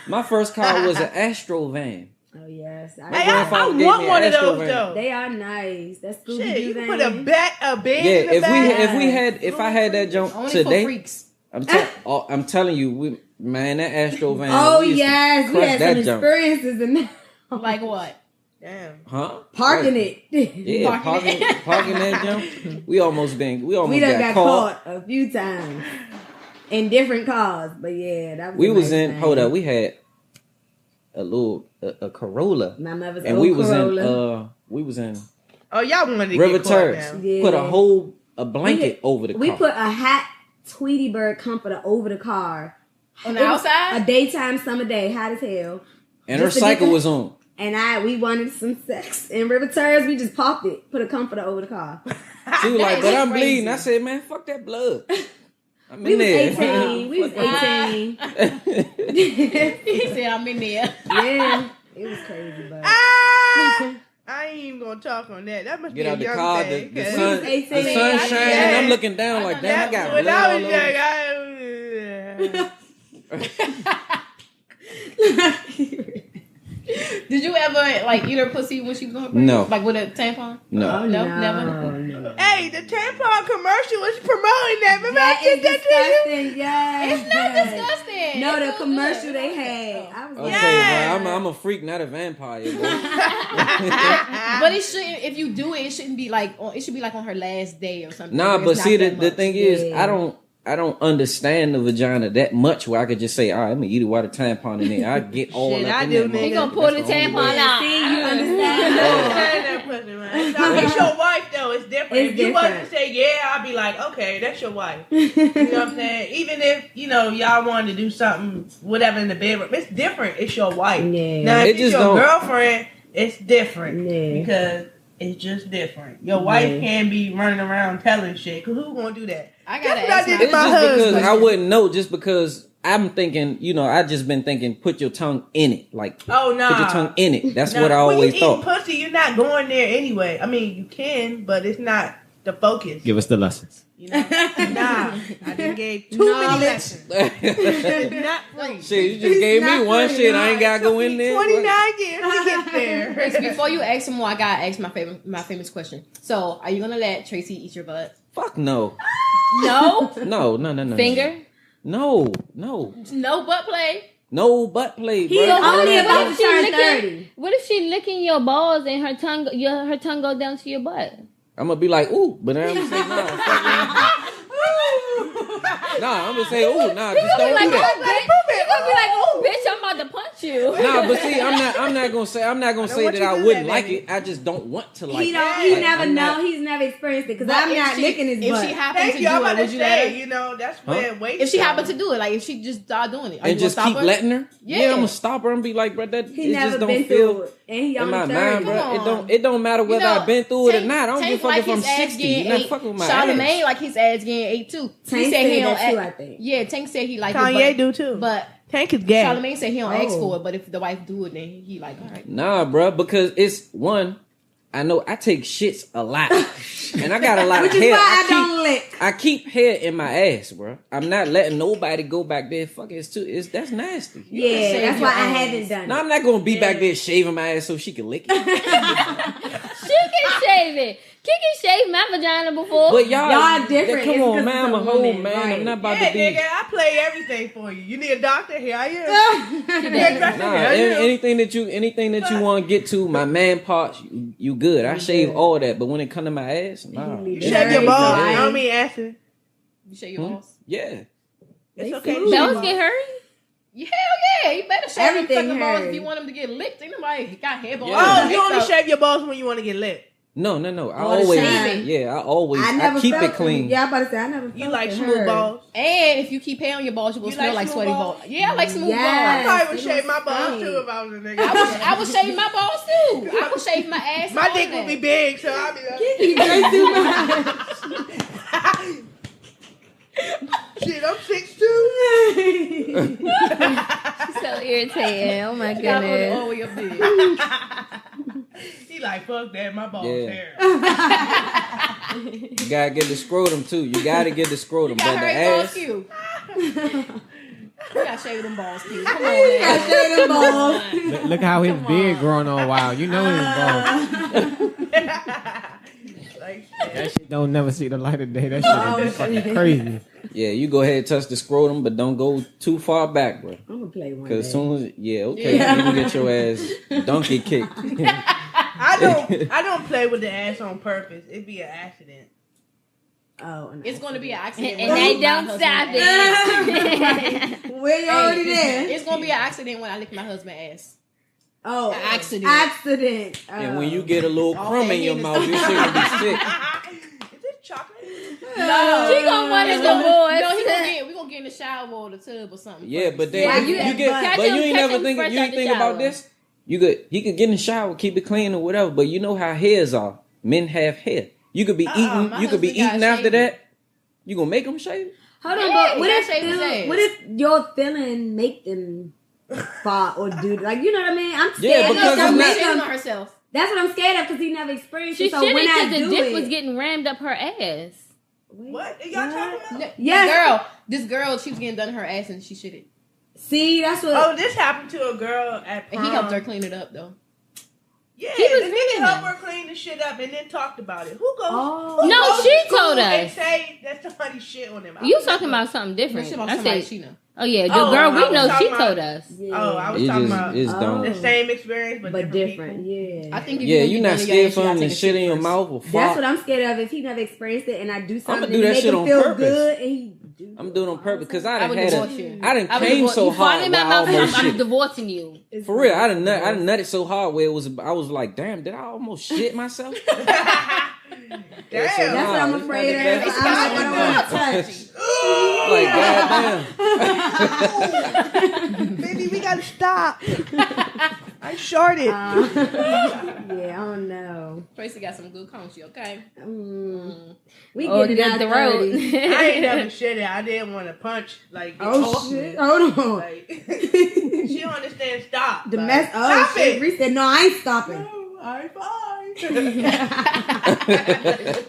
my first car was an Astro van. Oh yes. Hey, My I grandfather gave want me an one of Astro those van. though. They are nice. That's Scooby Shit, you Doo. can put a bed Yeah, in the back. if I had that jump Only for today, freaks. I'm telling you, man, that Astro van. Oh we used to yes, we crush had that some jump. experiences in that. Like what? Damn. Huh? Parking Right. it. Yeah, Parking parking that jump. We almost We got done got caught. caught a few times in different cars, but yeah, that was. We a was nice in. thing. Hold up, we had a little a Corolla, My mother's and old we was Corolla. in. We was in Oh, y'all wanted to River get caught Terrace. now. Yeah. Put a blanket over the car. We put a hat Tweety Bird comforter over the car. On the It was outside? a daytime summer day, hot as hell. and her just to get cycle the- was on. And we wanted some sex in River Terrace. We just popped it, put a comforter over the car. She was like, is "But I'm crazy. bleeding." I said, "Man, fuck that blood." I'm We in was there. 18. We was 18. He said I'm in there. Yeah, it was crazy, but Ah! I ain't even gonna talk on that. That must Get be out a the young car. thing. The 'cause sun, was 18. the sun I shining. did. I'm looking down like, damn, I got when blood I all was over. young, Did you ever like eat her pussy when she was on her period? No. Like with a tampon? No. No, never. no. Hey, the tampon commercial was promoting that. Remember That I did is that to you? disgusting. Yes. It's not disgusting. No, It's the so commercial good. they had. I was Okay, like, man, I'm a freak, not a vampire. Bro. But it shouldn't. If you do it, it shouldn't be like. It should be like on her last day or something. Nah, It's but not see, that the much. thing is, Yeah. I don't understand the vagina that much where I could just say, all right, I'm gonna eat it while the tampon in there. I get all Shit, up I in do, that nigga. He motherfucker. gonna pull the That's only tampon way. out. see, you understand? That pussy, man. So it's your wife though. It's different. It's if you wasn't to different. say yeah, I'd be like, okay, that's your wife. You know what I'm saying? Even if y'all wanted to do something, whatever in the bedroom, it's different. It's your wife. Yeah. Now It if it's just your don't- girlfriend, it's different Yeah. because it's just different. Your wife Yeah. can't be running around telling shit. Cause who gonna do that? I gotta That's what I ask did my to It's my just because husband. I wouldn't know. Just because I'm thinking, I just been thinking, put your tongue in it, like Oh no. put your tongue in it. That's Nah, what I when always you thought. eating pussy, you're not going there anyway. I mean, you can, but it's not the focus. Give us the lessons. You know? Nah, I done gave too many lessons. It's not free. Shit, you just gave me not one free, shit. Nah, I ain't gotta it took go in me there. 29 years to get there. Tracy, before you ask some more, I gotta ask my famous question. So, are you gonna let Tracy eat your butt? Fuck no. No, No. Finger. No. no butt play. No butt play, He's bro. only about What to if she turn licking- 30. What if she licking your balls and her tongue go down to your butt? I'm gonna be like, ooh, but I'm gonna say nah. Fuck nah, I'm gonna say, ooh, nah, just don't do that. gonna be like, oh, bitch, I'm about to punch you. Nah, but see, I'm not gonna say that I wouldn't like it. I just don't want to like it. He never know. He's never experienced it because I'm not licking his butt. If she happened to do it, would you let her? You know, that's where it waits. If she happened to do it, like if she just started doing it, and just keep letting her, yeah, I'm gonna stop her and be like, bro, that he it never just don't been feel through it. And he in my on mind, 30. bro. It don't matter whether I've been through it or not. I don't give a fuck if I'm 60. You're not fucking with my Charlamagne ass. like his ass getting ate too. Tank said he don't too, I think. Yeah, Tank said he like Kanye it, do too. But Tank is gay. Charlamagne said he don't ask for it, but if the wife do it, then he like, all right. Nah, bro, because it's one. I know I take shits a lot, and I got a lot of hair. Why I don't lick. I keep hair in my ass, bro. I'm not letting nobody go back there. Fuck it, that's nasty. Yeah, that's why I haven't done it. No, I'm not gonna be back there shaving my ass so she can lick it. She can shave it. Kiki shaved my vagina before. But y'all different. Come It's on, man. I'm a whole woman, man. right. I'm not about Yeah, to be. nigga, I play everything for you. You need a doctor? Here I am. Nah, anything that you want to get to, my man parts, you good. I shave all that, but when it come to my ass, nah. You shave your balls. I don't mean acid. You shave your balls? Yeah. It's okay. Those get hurt? Hell yeah, you better shave them Everything fucking balls hurt. if you want them to get licked. Ain't nobody got hair balls. Oh, you only shave your balls when you want to get lit. No. I All the always, time. I keep it clean. Yeah, I'm about to say I never. You like smooth balls? And if you keep hair on your balls, you will smell like sweaty balls. Yeah, I like smooth Yes. I balls. probably would shave my balls too if I was a nigga. I would shave my balls too. I would shave my ass. My and dick all would be that. big, so I'd be like, He way too much. shit, I'm 6'2". So irritating. Oh my You got all goodness. the way up there. He like, fuck that, my balls Yeah. hair. You gotta get the scrotum too. You gotta get the scrotum, You but got the hairy balls, ass. Q. You got shave them balls, Q. Come on, I man. shave them balls. Look how his beard growing on wild. You know his balls. Like, That shit don't never see the light of day. That shit is fucking crazy. Yeah, you go ahead and touch the scrotum, but don't go too far back, bro. I'm gonna play one. Cause Day. soon as you can get your ass donkey kicked. I don't play with the ass on purpose. It'd be an accident. Oh, no. It's going to be an accident. And when I they lick my don't husband's stop ass. it. Where you already there? It's going to be an accident when I lick my husband's ass. Oh, An accident. Accident. And when you get a little crumb in your Okay, mouth, you're gonna be sick. Is it chocolate? No. She gonna want his little boys. No, we gonna get in the shower or the tub or something. Yeah, but then Yeah, you you get, catch but you him- ain't catch never him think, fresh you out ain't the think about shower. this. He could get in the shower, keep it clean or whatever. But you know how hairs are. Men have hair. You could be eating. my You could be husband got eating after shaved. that. You gonna make him shave? Hold Yeah, on, but he what got if shaved his ass. what if your feeling make them fart or do like you know what I mean? I'm Yeah, scared. because Don't it's make Shitting them- on herself. That's what I'm scared of because he never experienced She it. So shouldn't when I because the do dick it, was getting rammed up her ass. What are y'all talking about? Yes. This girl, she was getting done her ass and she shitted. See, that's what. Oh, this happened to a girl at prom. And he helped her clean it up though. Yeah, He was the really nigga helped nice. her clean the shit up and then talked about it. Who goes? Oh. who No, goes she to school told and us. say that somebody shit on him. You talking about something But different. she about I somebody said, she know. oh yeah, the Oh, girl I we was know, she talking about- told us. Yeah. Oh, I was It talking just about it's dumb. the same experience, but but different. different. Yeah. I think if Yeah, you you're know not you scared done for him your to ass, shit in your first. mouth or That's fart. what I'm scared of. If he never experienced it and I do something do to that make shit him on feel purpose. good, and he do I'm doing it on purpose because I I done would had divorce you. I done I would came divorce- so you fart hard in where my I mouth, almost I'm shit. divorcing you. For real, I done nutted so hard where I was like, damn, did I almost shit myself? Damn. That's what I'm Nah, afraid of. it's not the I best. don't want to touch. Like, goddamn. Baby, we gotta stop. I shorted. Yeah, I don't know. Tracy got some good country, okay? We Oh, getting get out the the road. road. I ain't never shit it. I didn't want to punch. Like, get Oh off shit! me. Hold on. Like, she don't understand. Stop. The Like, mess. Oh stop shit! it. Reese said, "No, I ain't stopping." No, I'm fine.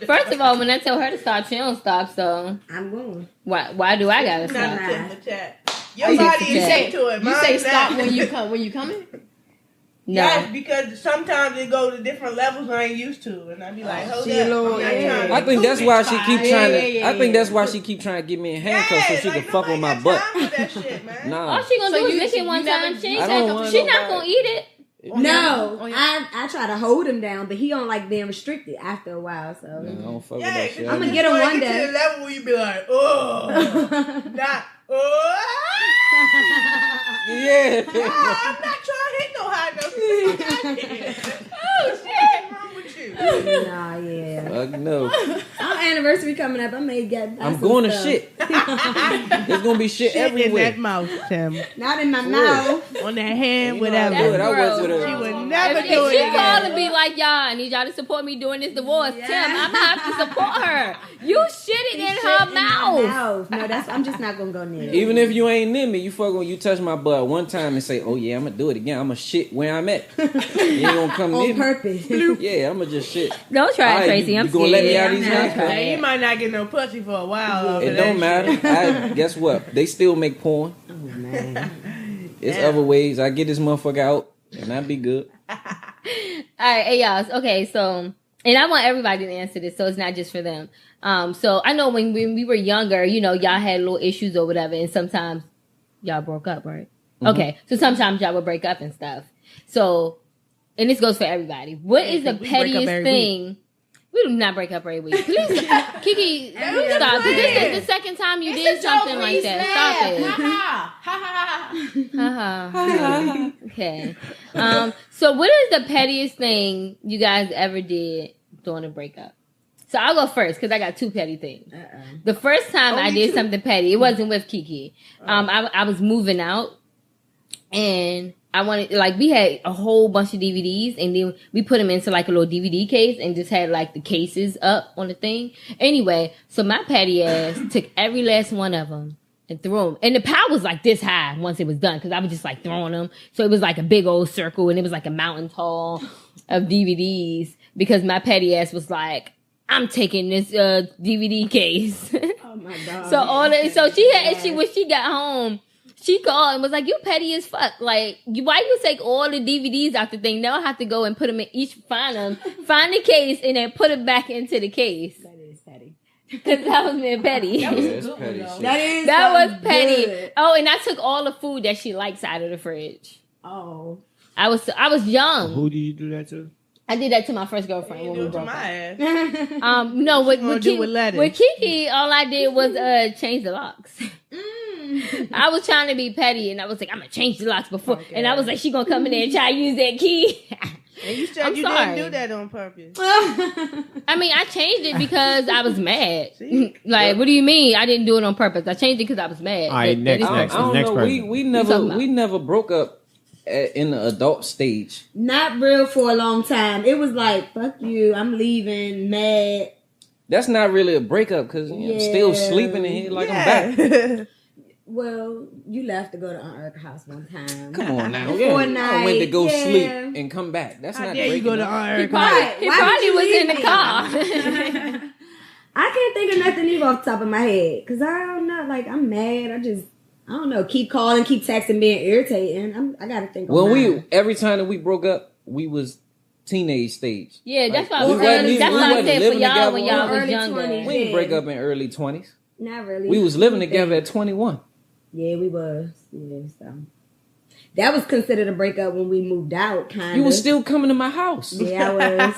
First of all, when I tell her to stop, she don't stop. So I'm going. why do I gotta Not stop? to tip the chat. Your you body say- is used to it. You Mine's say not. stop when you coming? No. Yes, because sometimes it go to different levels I ain't used to, and I be like, hold she up, little- I'm not yeah. trying to I think that's why she keep Yeah, trying yeah, to. yeah, I think yeah. that's why she keep trying to get me in handcuffs so she like, can fuck on my nobody butt. got time for that shit, man. Nah, All she gonna So do is you- lick it one you never- time. She I ain't don't not want she not nobody- gonna eat it. No, Oh, yeah. I try to hold him down, but he don't like being restricted after a while. So I don't fuck with Yeah, that shit. I'ma you get him wanna one get day. to the level where you be like, oh, not, oh. Yeah. I'm not trying to hit no high notes. Oh shit! What's wrong with you? Nah, yeah. Fuck no. Our anniversary coming up. I may get. I'm going to shit. There's gonna be shit In everywhere. that mouth, Tim. Not in my mouth. On that hand, You know whatever. I would. I That's work with She her. would never If do it she again. called and be like, y'all, I need y'all to support me doing this divorce. Yeah. Tim, I'm gonna have to support her. You shit it in her Shit in my mouth. No, I'm just not gonna go near it. Even if you ain't near me, you fuck when you touch my butt one time and say, "Oh yeah, I'm gonna do it again. I'm gonna shit where I'm at." You ain't gonna come near On me. purpose. Yeah, I'm gonna just shit. Don't try it, Alright, Tracy. you I'm gonna let me scared. out of these Don't hands? try Hey, it. you might not get no pussy for a while. over It that don't matter. shit. Guess what? They still make porn. Oh man. It's other ways. I get this motherfucker out and I be good. All right, hey y'all. Okay, so and I want everybody to answer this, so it's not just for them. So I know when we were younger, you know, y'all had little issues or whatever, and sometimes y'all broke up, right? Okay, so sometimes y'all would break up and stuff. So, and this goes for everybody. What is the we break up pettiest every thing? We do not break up every week. Please, Kiki, please stop. 'Cause this is the second time you did something like that. Stop it. Ha ha. Ha. Okay. So what is the pettiest thing you guys ever did during a breakup? So I'll go first because I got two petty things. The first time I did something petty, it wasn't with Kiki. I was moving out and I wanted, like, we had a whole bunch of DVDs and then we put them into like a little DVD case and just had like the cases up on the thing. Anyway, so my petty ass took every last one of them and threw them. And the pile was like this high once it was done because I was just like throwing them. So it was like a big old circle and it was like a mountain tall of DVDs because my petty ass was like, I'm taking this DVD case. Oh my god. So when she got home, she called and was like, "You petty as fuck. Like, why you take all the DVDs out the thing? Now I have to go and put them in find the case, and then put it back into the case." That is petty. Because that was being petty. Yeah, it's petty shit. That was something petty. good. Oh, and I took all the food that she likes out of the fridge. Oh. I was young. Who did you do that to? I did that to my first girlfriend You when we do it to broke my up. ass. No, with gonna do with lettuce? Kiki, all I did was change the locks. I was trying to be petty, and I was like, I'm gonna change the locks before. Okay. And I was like, she gonna come in there and try to use that key. And you said I'm you sorry. didn't do that on purpose. I mean, I changed it because I was mad. See? Like, what do you mean? I didn't do it on purpose. I changed it because I was mad. All right, That next, is- I don't next know. person. We talking about? never broke up in the adult stage. Not real for a long time. It was like, fuck you, I'm leaving, mad. That's not really a breakup because I'm still Yeah. sleeping in here like I'm back. back. Well, you left to go to Aunt Erica's house one time. Come on now. Before I went to go night, sleep yeah. and come back. That's How not dare you breaking go to up. Aunt He Erica? probably, Why would you was leave in the me? car. I can't think of nothing either off the top of my head. Because I don't know. Like, I'm mad. I don't know. Keep calling, keep texting, being irritating. I got to think Well, on mine. every time that we broke up, we was teenage stage. Yeah, that's Like, what I was we wasn't saying. even- That's we what I wasn't said for living y'all together when when y'all we was early younger. 20s. We didn't Yeah. break up in early 20s. Not really. We was living together at 21. Yeah, we was. Yeah, so. That was considered a breakup when we moved out, kind of. You was still coming to my house. Yeah, I was.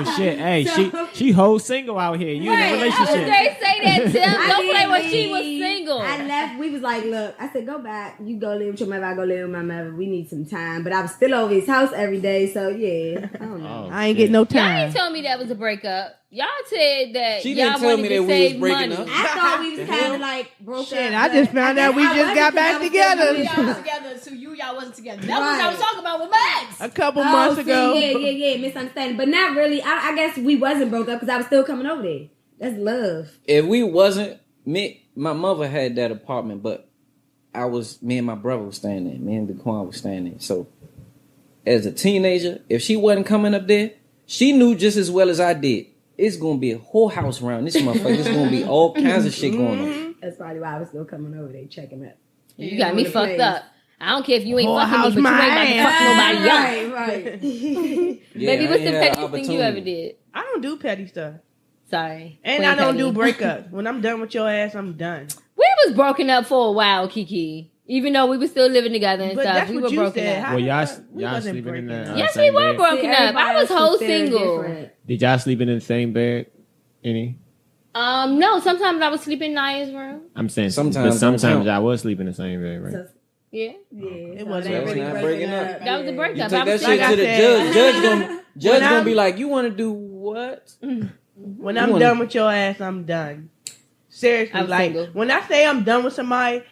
Oh shit! Hey, So- she whole single out here. You in Right, a I was relationship? ready to say that, Tim. I Don't play didn't when she was leave. single. I left. We was like, look, I said, go back. You go live with your mother. I go live with my mother. We need some time. But I was still over his house every day. So, yeah. I don't know. Oh, I ain't shit. getting no Y'all time. ain't told me that was a breakup. Y'all said that She y'all didn't tell wanted me to that we save was breaking money. up. I thought we was kind of like broke Shit, up. I just but found I out we guess I just got wasn't, 'cause back I was together. still Y'all doing was it. together, so y'all wasn't together. That was what I was Right. talking about with Max. A couple Oh, months see, ago. yeah, misunderstanding. But not really. I guess we wasn't broke up because I was still coming over there. That's love. If we wasn't, my mother had that apartment, but me and my brother was staying there. Me and Daquan was staying there. So, as a teenager, if she wasn't coming up there, she knew just as well as I did. It's gonna be a whole house around this motherfucker. It's gonna be all kinds of shit going on. That's probably why I was still coming over there checking up. You got me on the fucked place. up. I don't care if you ain't Whole fucking me, house but you ain't my about to fuck ass. nobody else. Right. Yeah, Baby, I what's the ain't had pettiest thing you ever opportunity. did? I don't do petty stuff. Sorry. And Queen I don't do petty. breakups. When I'm done with your ass, I'm done. We was broken up for a while, Kiki. Even though we were still living together and But stuff, that's we what were you broken said. up. How- Well, y'all We y'all wasn't sleeping in breaking the up. Yes, we same were bed? broken up. I was whole single. Did y'all sleeping in the same bed? Any? No. Sometimes I would sleep in Naya's room. I'm saying Sometimes- sometimes I was sleeping in the same bed, right? So, Yeah, It wasn't That's really not breaking breaking up. up. that was a You breakup. take I that was shit Like I to the said- judge gonna I'm- be like, you want to do what? When I'm done with your ass, I'm done. Seriously, I'm like single. when I say I'm done with somebody,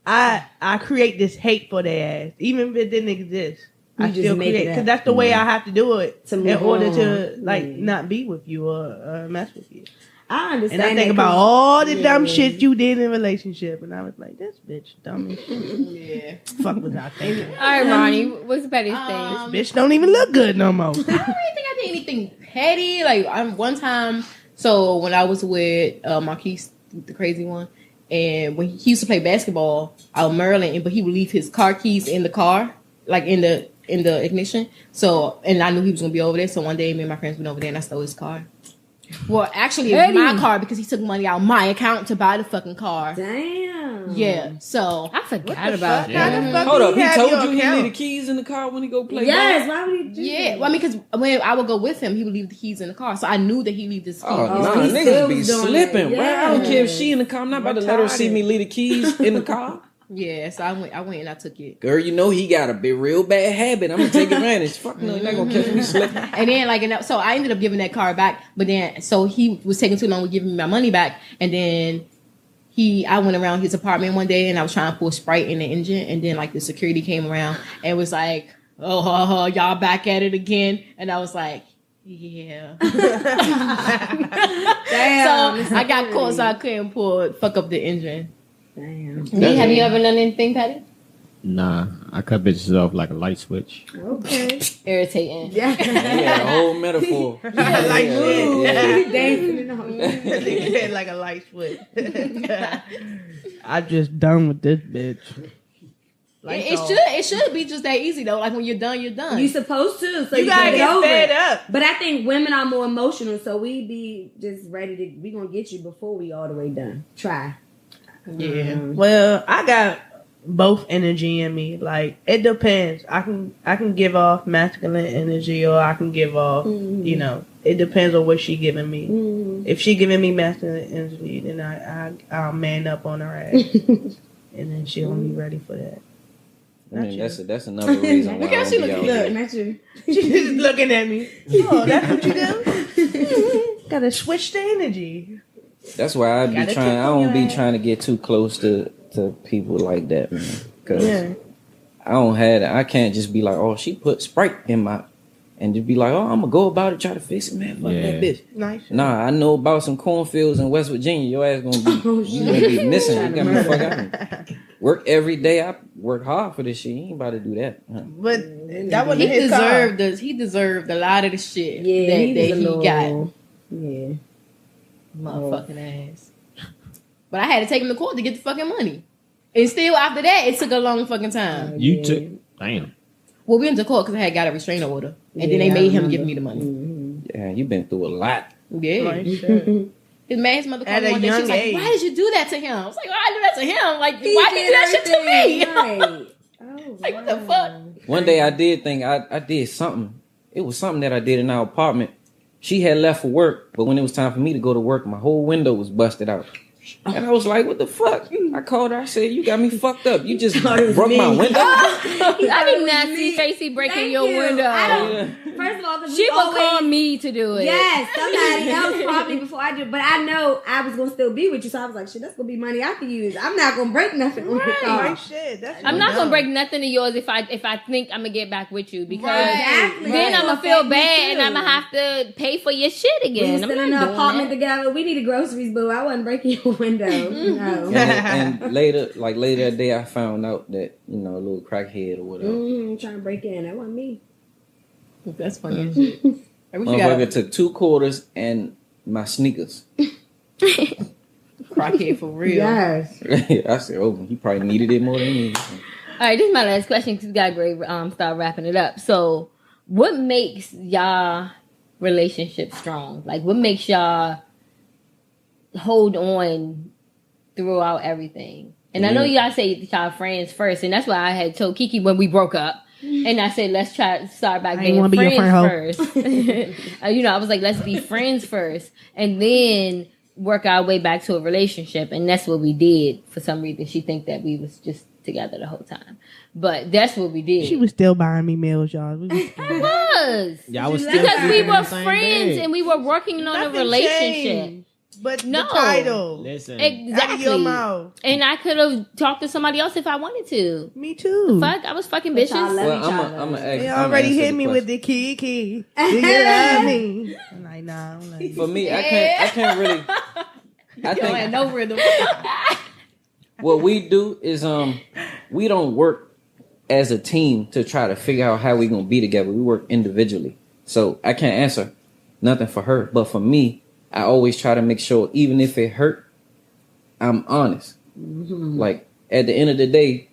I create this hate for their ass, even if it didn't exist. You I just still make create it because up. that's the way I have to do it To in move order on. to like Yeah. not be with you or mess with you. I understand. And I think that about 'cause- all the dumb Yeah. shit you did in a relationship, and I was like, this bitch dumb as shit. Yeah. Fuck was I thinking? All right, Ronnie. What's the pettiest thing? Bitch don't even look good no more. I don't really think I did anything petty. Like one time, so when I was with Marquise, the crazy one, and when he used to play basketball out in Maryland, but he would leave his car keys in the car, like in the ignition. So, and I knew he was gonna be over there. So one day, me and my friends went over there, and I stole his car. Well, actually, it was my car because he took money out of my account to buy the fucking car. Damn. Yeah. So I forgot about How that. the fuck Hold do up, he have told your you he account? leave the keys in the car when he go play Yes. Why would he do yeah, that? well, I mean, because when I would go with him, he would leave the keys in the car. So I knew that he leave his keys. Oh, nah, he niggas still be was doing slipping, that. bro. I don't care if Yes. she in the car. I'm not about to let her see me leave the keys in the car. Yeah. So I went and I took it. Girl, you know he got a big, real bad habit. I'm gonna take advantage. Fuck no, you're not gonna catch me slipping. And then so I ended up giving that car back. But then so he was taking too long with giving me my money back. And then I went around his apartment one day and I was trying to pour Sprite in the engine. And then like the security came around and was like, oh, y'all back at it again. And I was like, yeah. Damn. So I got caught, so I couldn't fuck up the engine. Damn. Me, have you ever done anything petty? Nah, I cut bitches off like a light switch. Okay. Irritating. Yeah. He had a whole metaphor. Like yeah. Dancing in the hole. Nigga said like a light switch. I'm just done with this bitch. Like It should be just that easy though. Like when you're done, you're done. You supposed to, so You gotta can get over fed it. up. But I think women are more emotional, so we be just ready to. We gonna get you before we all the way done. Try. Yeah. Well, I got both energy in me. Like it depends. I can give off masculine energy or I can give off, you know, it depends on what she giving me. If she giving me masculine energy, then I'll man up on her ass. And then she'll be ready for that. I mean, that's another reason why I don't be out Look, here. not you. She's just looking at me. Oh, that's what you do? Gotta switch the energy. That's why I Gotta be trying. I tickle don't be your ass. trying to get too close to people like that, man. Cause Yeah. I don't have that. I can't just be like, oh, she put Sprite in my, and just be like, oh, I'm gonna go about it, try to fix it, man. Fuck that bitch. Nice. Nah, I know about some cornfields in West Virginia. Your ass gonna be, you gonna be missing. You got me the fuck out. Work every day. I work hard for this shit. You ain't about to do that. Huh? But that wasn't he his he deserved a lot of the shit Yeah, that he he got. Yeah. Motherfucking ass. But I had to take him to court to get the fucking money. And still after that, it took a long fucking time. You took damn. Well, we went to court because I had got a restraining order. And then they Yeah, I made him remember. give me the money. Yeah, you been through a lot. Yeah. Like, shit. His man's mother called At me a one day. She was young like, age. why did you do that to him? I was like, why I do that to him? Like, He why did you do that shit to me? everything right. Like, what the fuck? One day I did think I did something. It was something that I did in our apartment. She had left for work, but when it was time for me to go to work, my whole window was busted out. And I was like, what the fuck? I called her. I said, you got me fucked up. You just broke my window. I did not see Tracy breaking Thank your you. window. I don't, first of all, because She would call me to do it. Yes, somebody else probably before I do. But I know I was gonna still be with you, so I was like, shit, that's gonna be money I can use. I'm not gonna break nothing on the car. Like, shit. That's I'm not dumb. gonna break nothing of yours if I think I'm gonna get back with you because Exactly. then Right. I'm gonna feel Affect me bad and too. I'm gonna have to pay for your shit We again. was I'm still in not the doing apartment that. together. We needed groceries, boo. I wasn't breaking your window. No. And later that day, I found out that, you know, a little crackhead or whatever. Trying to break in. That wasn't me. That's funny as shit. I wish you got Motherfucker a took 2 quarters and my sneakers. crackhead for real. Yes. I said, oh, he probably needed it more than me. All right, this is my last question because we got great. Start wrapping it up. So, what makes y'all relationship strong? Like, what makes y'all hold on throughout everything? And I know y'all say y'all friends first, and that's why I had told Kiki when we broke up. And I said, let's try to start back I being ain't wanna be your friends friend, first. You know, I was like, let's be friends first. And then work our way back to a relationship, and that's what we did. For some reason, she think that we was just together the whole time, but that's what we did. She was still buying me meals, y'all. I was. Y'all was still Because we sleeping in were the same friends bed. and we were working on Nothing a relationship. changed, but No. the title. Listen, Out of your Exactly. mouth. And I could have talked to somebody else if I wanted to. Me too. Fuck, I was fucking But y'all bitches. love Well, each I'm other. gonna They ask. already hit me with the key. Do you love me? I'm like, nah, I don't love you. For me, I can't really. I Don't have think no rhythm. what we do is we don't work as a team to try to figure out how we gonna be together. We work individually. So I can't answer nothing for her, but for me, I always try to make sure, even if it hurt, I'm honest. Like at the end of the day,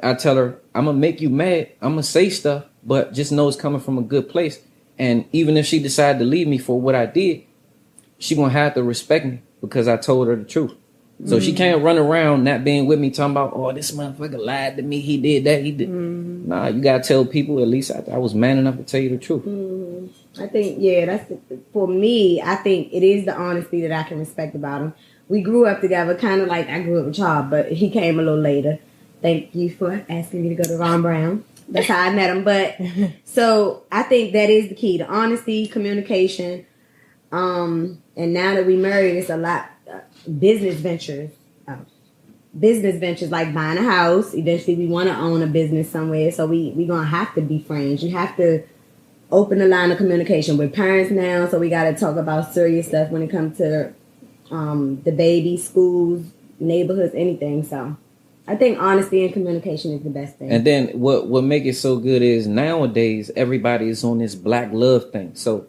I tell her I'm gonna make you mad. I'm gonna say stuff, but just know it's coming from a good place. And even if she decided to leave me for what I did, she gonna have to respect me because I told her the truth. So she can't run around not being with me talking about, oh, this motherfucker lied to me. He did that. He did. Nah, you gotta tell people. At least I was man enough to tell you the truth. I think, for me, I think it is the honesty that I can respect about him. We grew up together, kind of like I grew up with y'all, but he came a little later. Thank you for asking me to go to Ron Brown. That's how I met him. But so I think that is the key, the honesty, communication. And now that we married, it's a lot business ventures like buying a house. Eventually we want to own a business somewhere, so we gonna have to be friends. You have to open the line of communication with parents now, so we got to talk about serious stuff when it comes to the baby, schools, neighborhoods, anything. So I think honesty and communication is the best thing. And then what make it so good is nowadays everybody is on this black love thing. So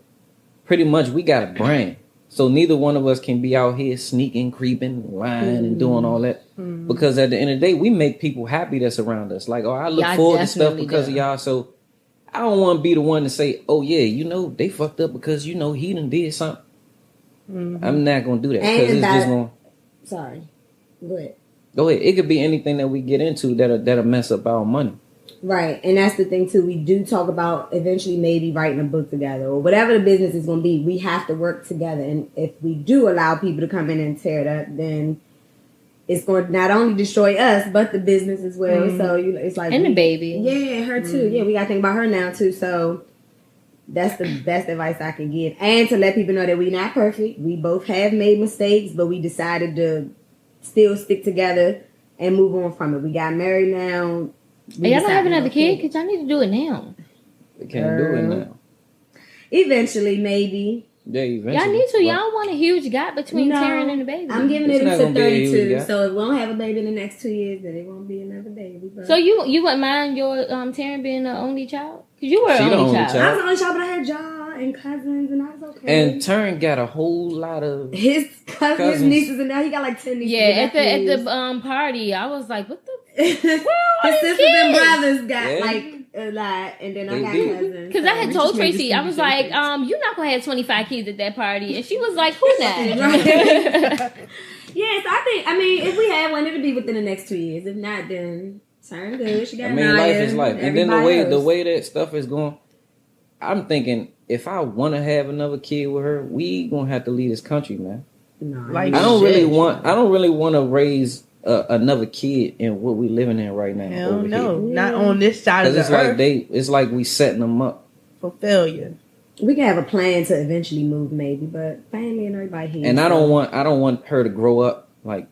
pretty much we got a brand. So neither one of us can be out here sneaking, creeping, lying, and doing all that. Because at the end of the day, we make people happy that's around us. Like, oh, I look Y'all forward to stuff definitely because do. of y'all. So I don't want to be the one to say, oh, yeah, they fucked up because, he done did something. I'm not going to do that. And Because it's just going to... Sorry. Go ahead. Go ahead. It could be anything that we get into that'll mess up our money. Right, and that's the thing too. We do talk about eventually maybe writing a book together or whatever the business is going to be. We have to work together, and if we do allow people to come in and tear it up, then it's going to not only destroy us but the business as well. So it's like And the baby. Yeah, her too. Yeah, we got to think about her now too. So that's the best advice I can give, and to let people know that we're not perfect. We both have made mistakes, but we decided to still stick together and move on from it. We got married now. Hey, y'all don't have another kid? Because y'all need to do it now. We can't do it now. Eventually, maybe. Yeah, eventually. Y'all need to. But Y'all want a huge gap between No, Taryn and the baby. I'm giving It's it not to gonna be a huge 32. gap. So if we don't have a baby in the next 2 years, then it won't be another baby. But So you wouldn't mind your Taryn being the only child? Because you were She an the only only child. child. I was the only child, but I had y'all and cousins, and I was okay. And Turn got a whole lot of... his cousins, Cousins. nieces, and now he got like 10 nieces. Yeah, and at the party, I was like, what the? his these sisters and kids? brothers got Yeah. like a lot, and then I They got did. cousins. Because so I had we told just made Tracy, this I was like, conversation. you're not gonna have 25 kids at that party, and she was like, who now? Yes, I mean, if we had one, it'll be within the next 2 years. If not, then turn good. She got I mean, Naya, life is life. And then everybody the else. way that stuff is going, I'm thinking if I want to have another kid with her, we gonna have to leave this country, man. No, Like- I don't really Shit. want to raise another kid in what we living in right now. Hell over no, here. not on this side of Because the it's earth like it's like we setting them up. for failure. we can have a plan to eventually move, maybe, but family and everybody here. And I so- don't want her to grow up like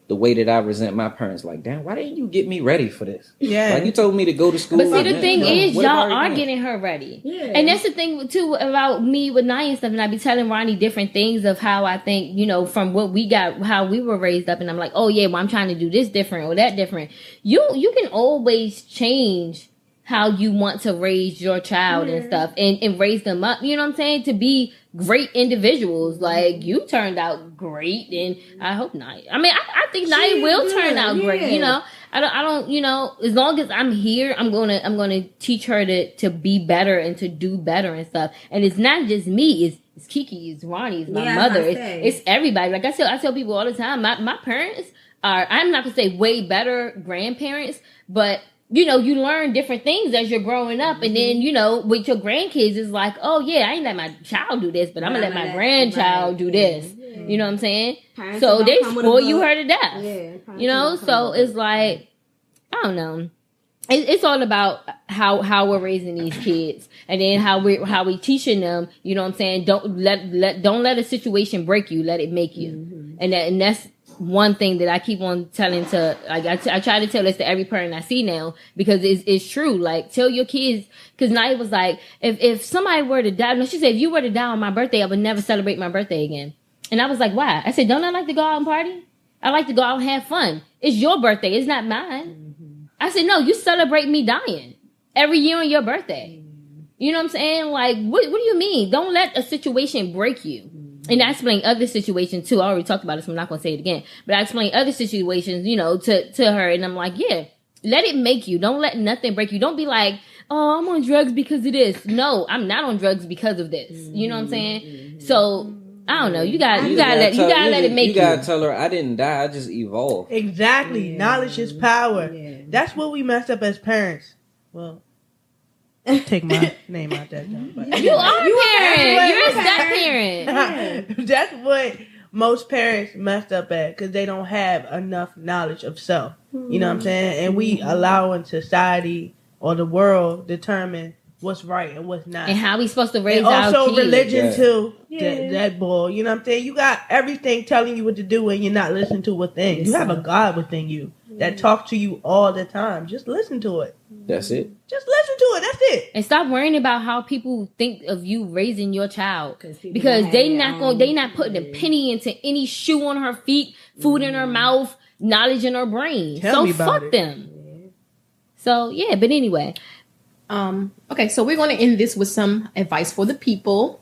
the way that I resent my parents. Like, damn, why didn't you get me ready for this? Yeah. Like you told me to go to school. But see, the man, thing no, is, what y'all about are you? getting her ready. Yeah. And that's the thing, too, about me with Naya and stuff. And I be telling Ronnie different things of how I think, from what we got, how we were raised up. And I'm like, oh, yeah, well, I'm trying to do this different or that different. You can always change how you want to raise your child and stuff and raise them up, you know what I'm saying? To be great individuals. Like, you turned out great, and I hope Naya. I mean, I think Naya will turn out great, yeah. I don't, as long as I'm here, I'm gonna teach her to be better and to do better and stuff. And it's not just me, it's Kiki, it's Ronnie, it's my Yeah, mother, I say. it's everybody. Like I tell people all the time, my parents are, I'm not gonna say way better grandparents, but you learn different things as you're growing up. And then, with your grandkids, it's like, oh yeah, I ain't let my child do this, but I'm gonna let my grandchild do this. You know what I'm saying? Parents So don't they come with a spoil you book. her to death. Yeah, parents You know, don't come so with a it's book. like, I don't know. It's all about how we're raising these kids, and then how we teaching them. You know what I'm saying? Don't let a situation break you. Let it make you. Mm-hmm. And that's one thing that I keep on telling to, like, I try to tell this to every parent I see now, because it's true. Like, tell your kids, because Naya was like, if somebody were to die, no, she said, if you were to die on my birthday, I would never celebrate my birthday again. And I was like, why? I said, don't I like to go out and party? I like to go out and have fun. It's your birthday. It's not mine. I said, no, you celebrate me dying every year on your birthday. You know what I'm saying? Like, what do you mean? Don't let a situation break you. And I explained other situations too. I already talked about it, so I'm not going to say it again. But I explained other situations, you know, to her. And I'm like, yeah, let it make you. Don't let nothing break you. Don't be like, oh, I'm on drugs because of this. No, I'm not on drugs because of this. You know what I'm saying? So, I don't know. You gotta let it make you. You gotta tell her, I didn't die. I just evolved. Exactly. Knowledge is power. Yeah. That's what we messed up as parents. Well, take my name out that time. But you are a parent. You're a step parent. That's what most parents messed up at, because they don't have enough knowledge of self. You know what I'm saying? And we allowing society or the world determine what's right and what's not, and how we supposed to raise and our also kids. Religion too. That bull. You know what I'm saying? You got everything telling you what to do, and you're not listening to within. You have a God within you that talks to you all the time. Just listen to it. That's it. Just listen to it. That's it. And stop worrying about how people think of you raising your child, because they not putting a penny into any shoe on her feet, food in her mouth, knowledge in her brain. Tell me about fuck it. them. So yeah, but anyway. Okay, so we're going to end this with some advice for the people.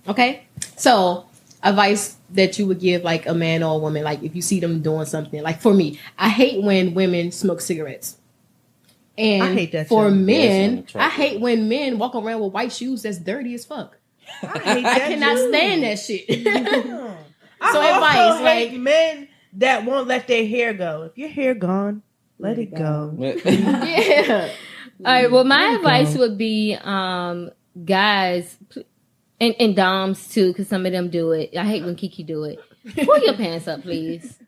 Okay, so advice that you would give like a man or a woman, like if you see them doing something. Like for me, I hate when women smoke cigarettes. And I hate that for too. men, I hate when men walk around with white shoes that's dirty as fuck. I cannot stand that shit. I So also advice, hate like men that won't let their hair go. If your hair gone, let it go. yeah. All right. Well, my advice would be, guys, and doms too, because some of them do it. I hate when Kiki do it. Pull your pants up, please.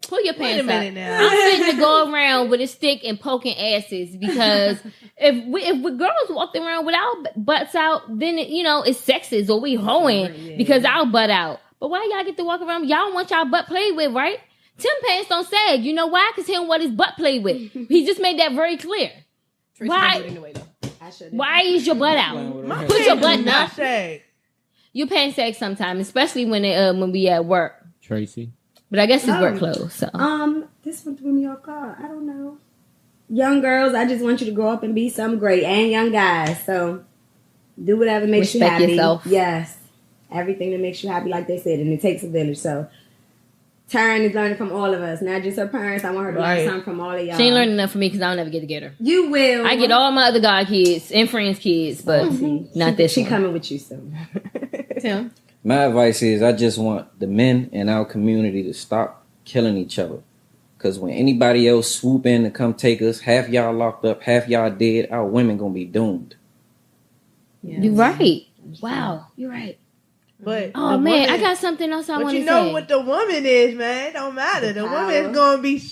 Pull your pants Wait a minute up. now. I'm fitting to go around with a stick and poking asses, because if we girls walked around with our butts out, then it's sexist, or we hoeing because our butt out. But why y'all get to walk around? Y'all want y'all butt played with, right? Tim pants don't sag. You know why? Because he don't want his butt played with. He just made that very clear. Why? Anyway, though. Why is your butt out? My Put your pants butt do not up. sag. You pants sag sometimes, especially when we at work. Tracy. But I guess it's work clothes. So this one threw me off guard. I don't know. Young girls, I just want you to grow up and be something great, and young guys. So do whatever makes you respect happy. yourself. Yes, everything that makes you happy, like they said, and it takes a village. So Taryn is learning from all of us, not just her parents. I want her to learn something from all of y'all. she ain't learning enough from me because I don't ever get to get her. You will. I get all my other god kids and friends' kids, but not this She one. coming with you soon. Tim. My advice is, I just want the men in our community to stop killing each other. Because when anybody else swoop in to come take us, half y'all locked up, half y'all dead, our women gonna be doomed. Yes. You're right. Wow, you're right. But Oh the man, woman, I got something else I but want to you say. know what the woman is, man. It don't matter. The woman is gonna be.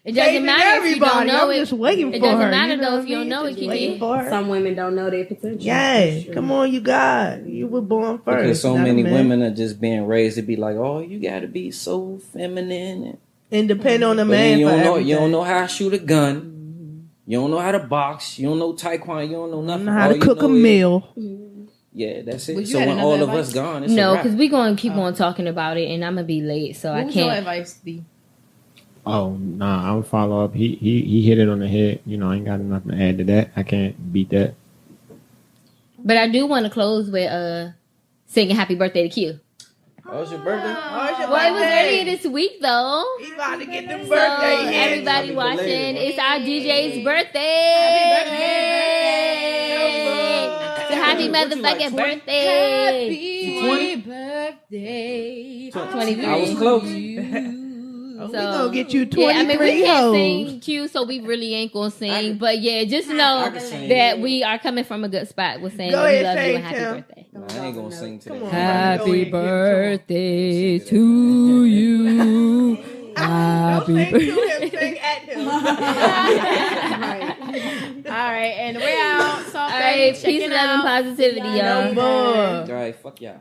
It doesn't matter if you don't know I'm it. just waiting It for her. doesn't matter know though what if you don't I know mean? it, Just waiting Kiki. for her. Some women don't know their potential. Yes, come on, you God. You were born first. Because so not a many man. women are just being raised to be like, oh, you gotta be so feminine. And depend on the But man then you for don't know. everything. You don't know how to shoot a gun. You don't know how to box. You don't know taekwondo. You don't know nothing. know how All to you cook know a is- meal. Yeah, that's it. Would you So had when another all of advice? us gone, it's No, a wrap. because we're gonna keep on talking about it, and I'm gonna be late, so What I would your can't. advice be? Oh, nah, I'll follow up. He hit it on the head. I ain't got nothing to add to that. I can't beat that. But I do want to close with singing "Happy Birthday" to Q. Oh, it's your birthday? Oh, it's your Well, it was birthday. earlier this week though. You about to get the So birthday hit. everybody Happy watching, belated, it's our DJ's birthday. So happy motherfucking birthday. Happy birthday. 23. I was close. We gonna get you 23 Yeah, I mean, we can't hoes. sing Q, so we really ain't gonna sing. But yeah, just know can sing. that we are coming from a good spot with saying Go that we ahead, love you say and happy Tim. birthday. Nah, I ain't gonna sing to Come that. on. Happy Go ahead, birthday to you. Don't Happy sing birthday. to him, sing at him. Right. All right, and we're out. Soft All right, check peace, it love, and out. positivity, y'all. No more. All right, fuck y'all.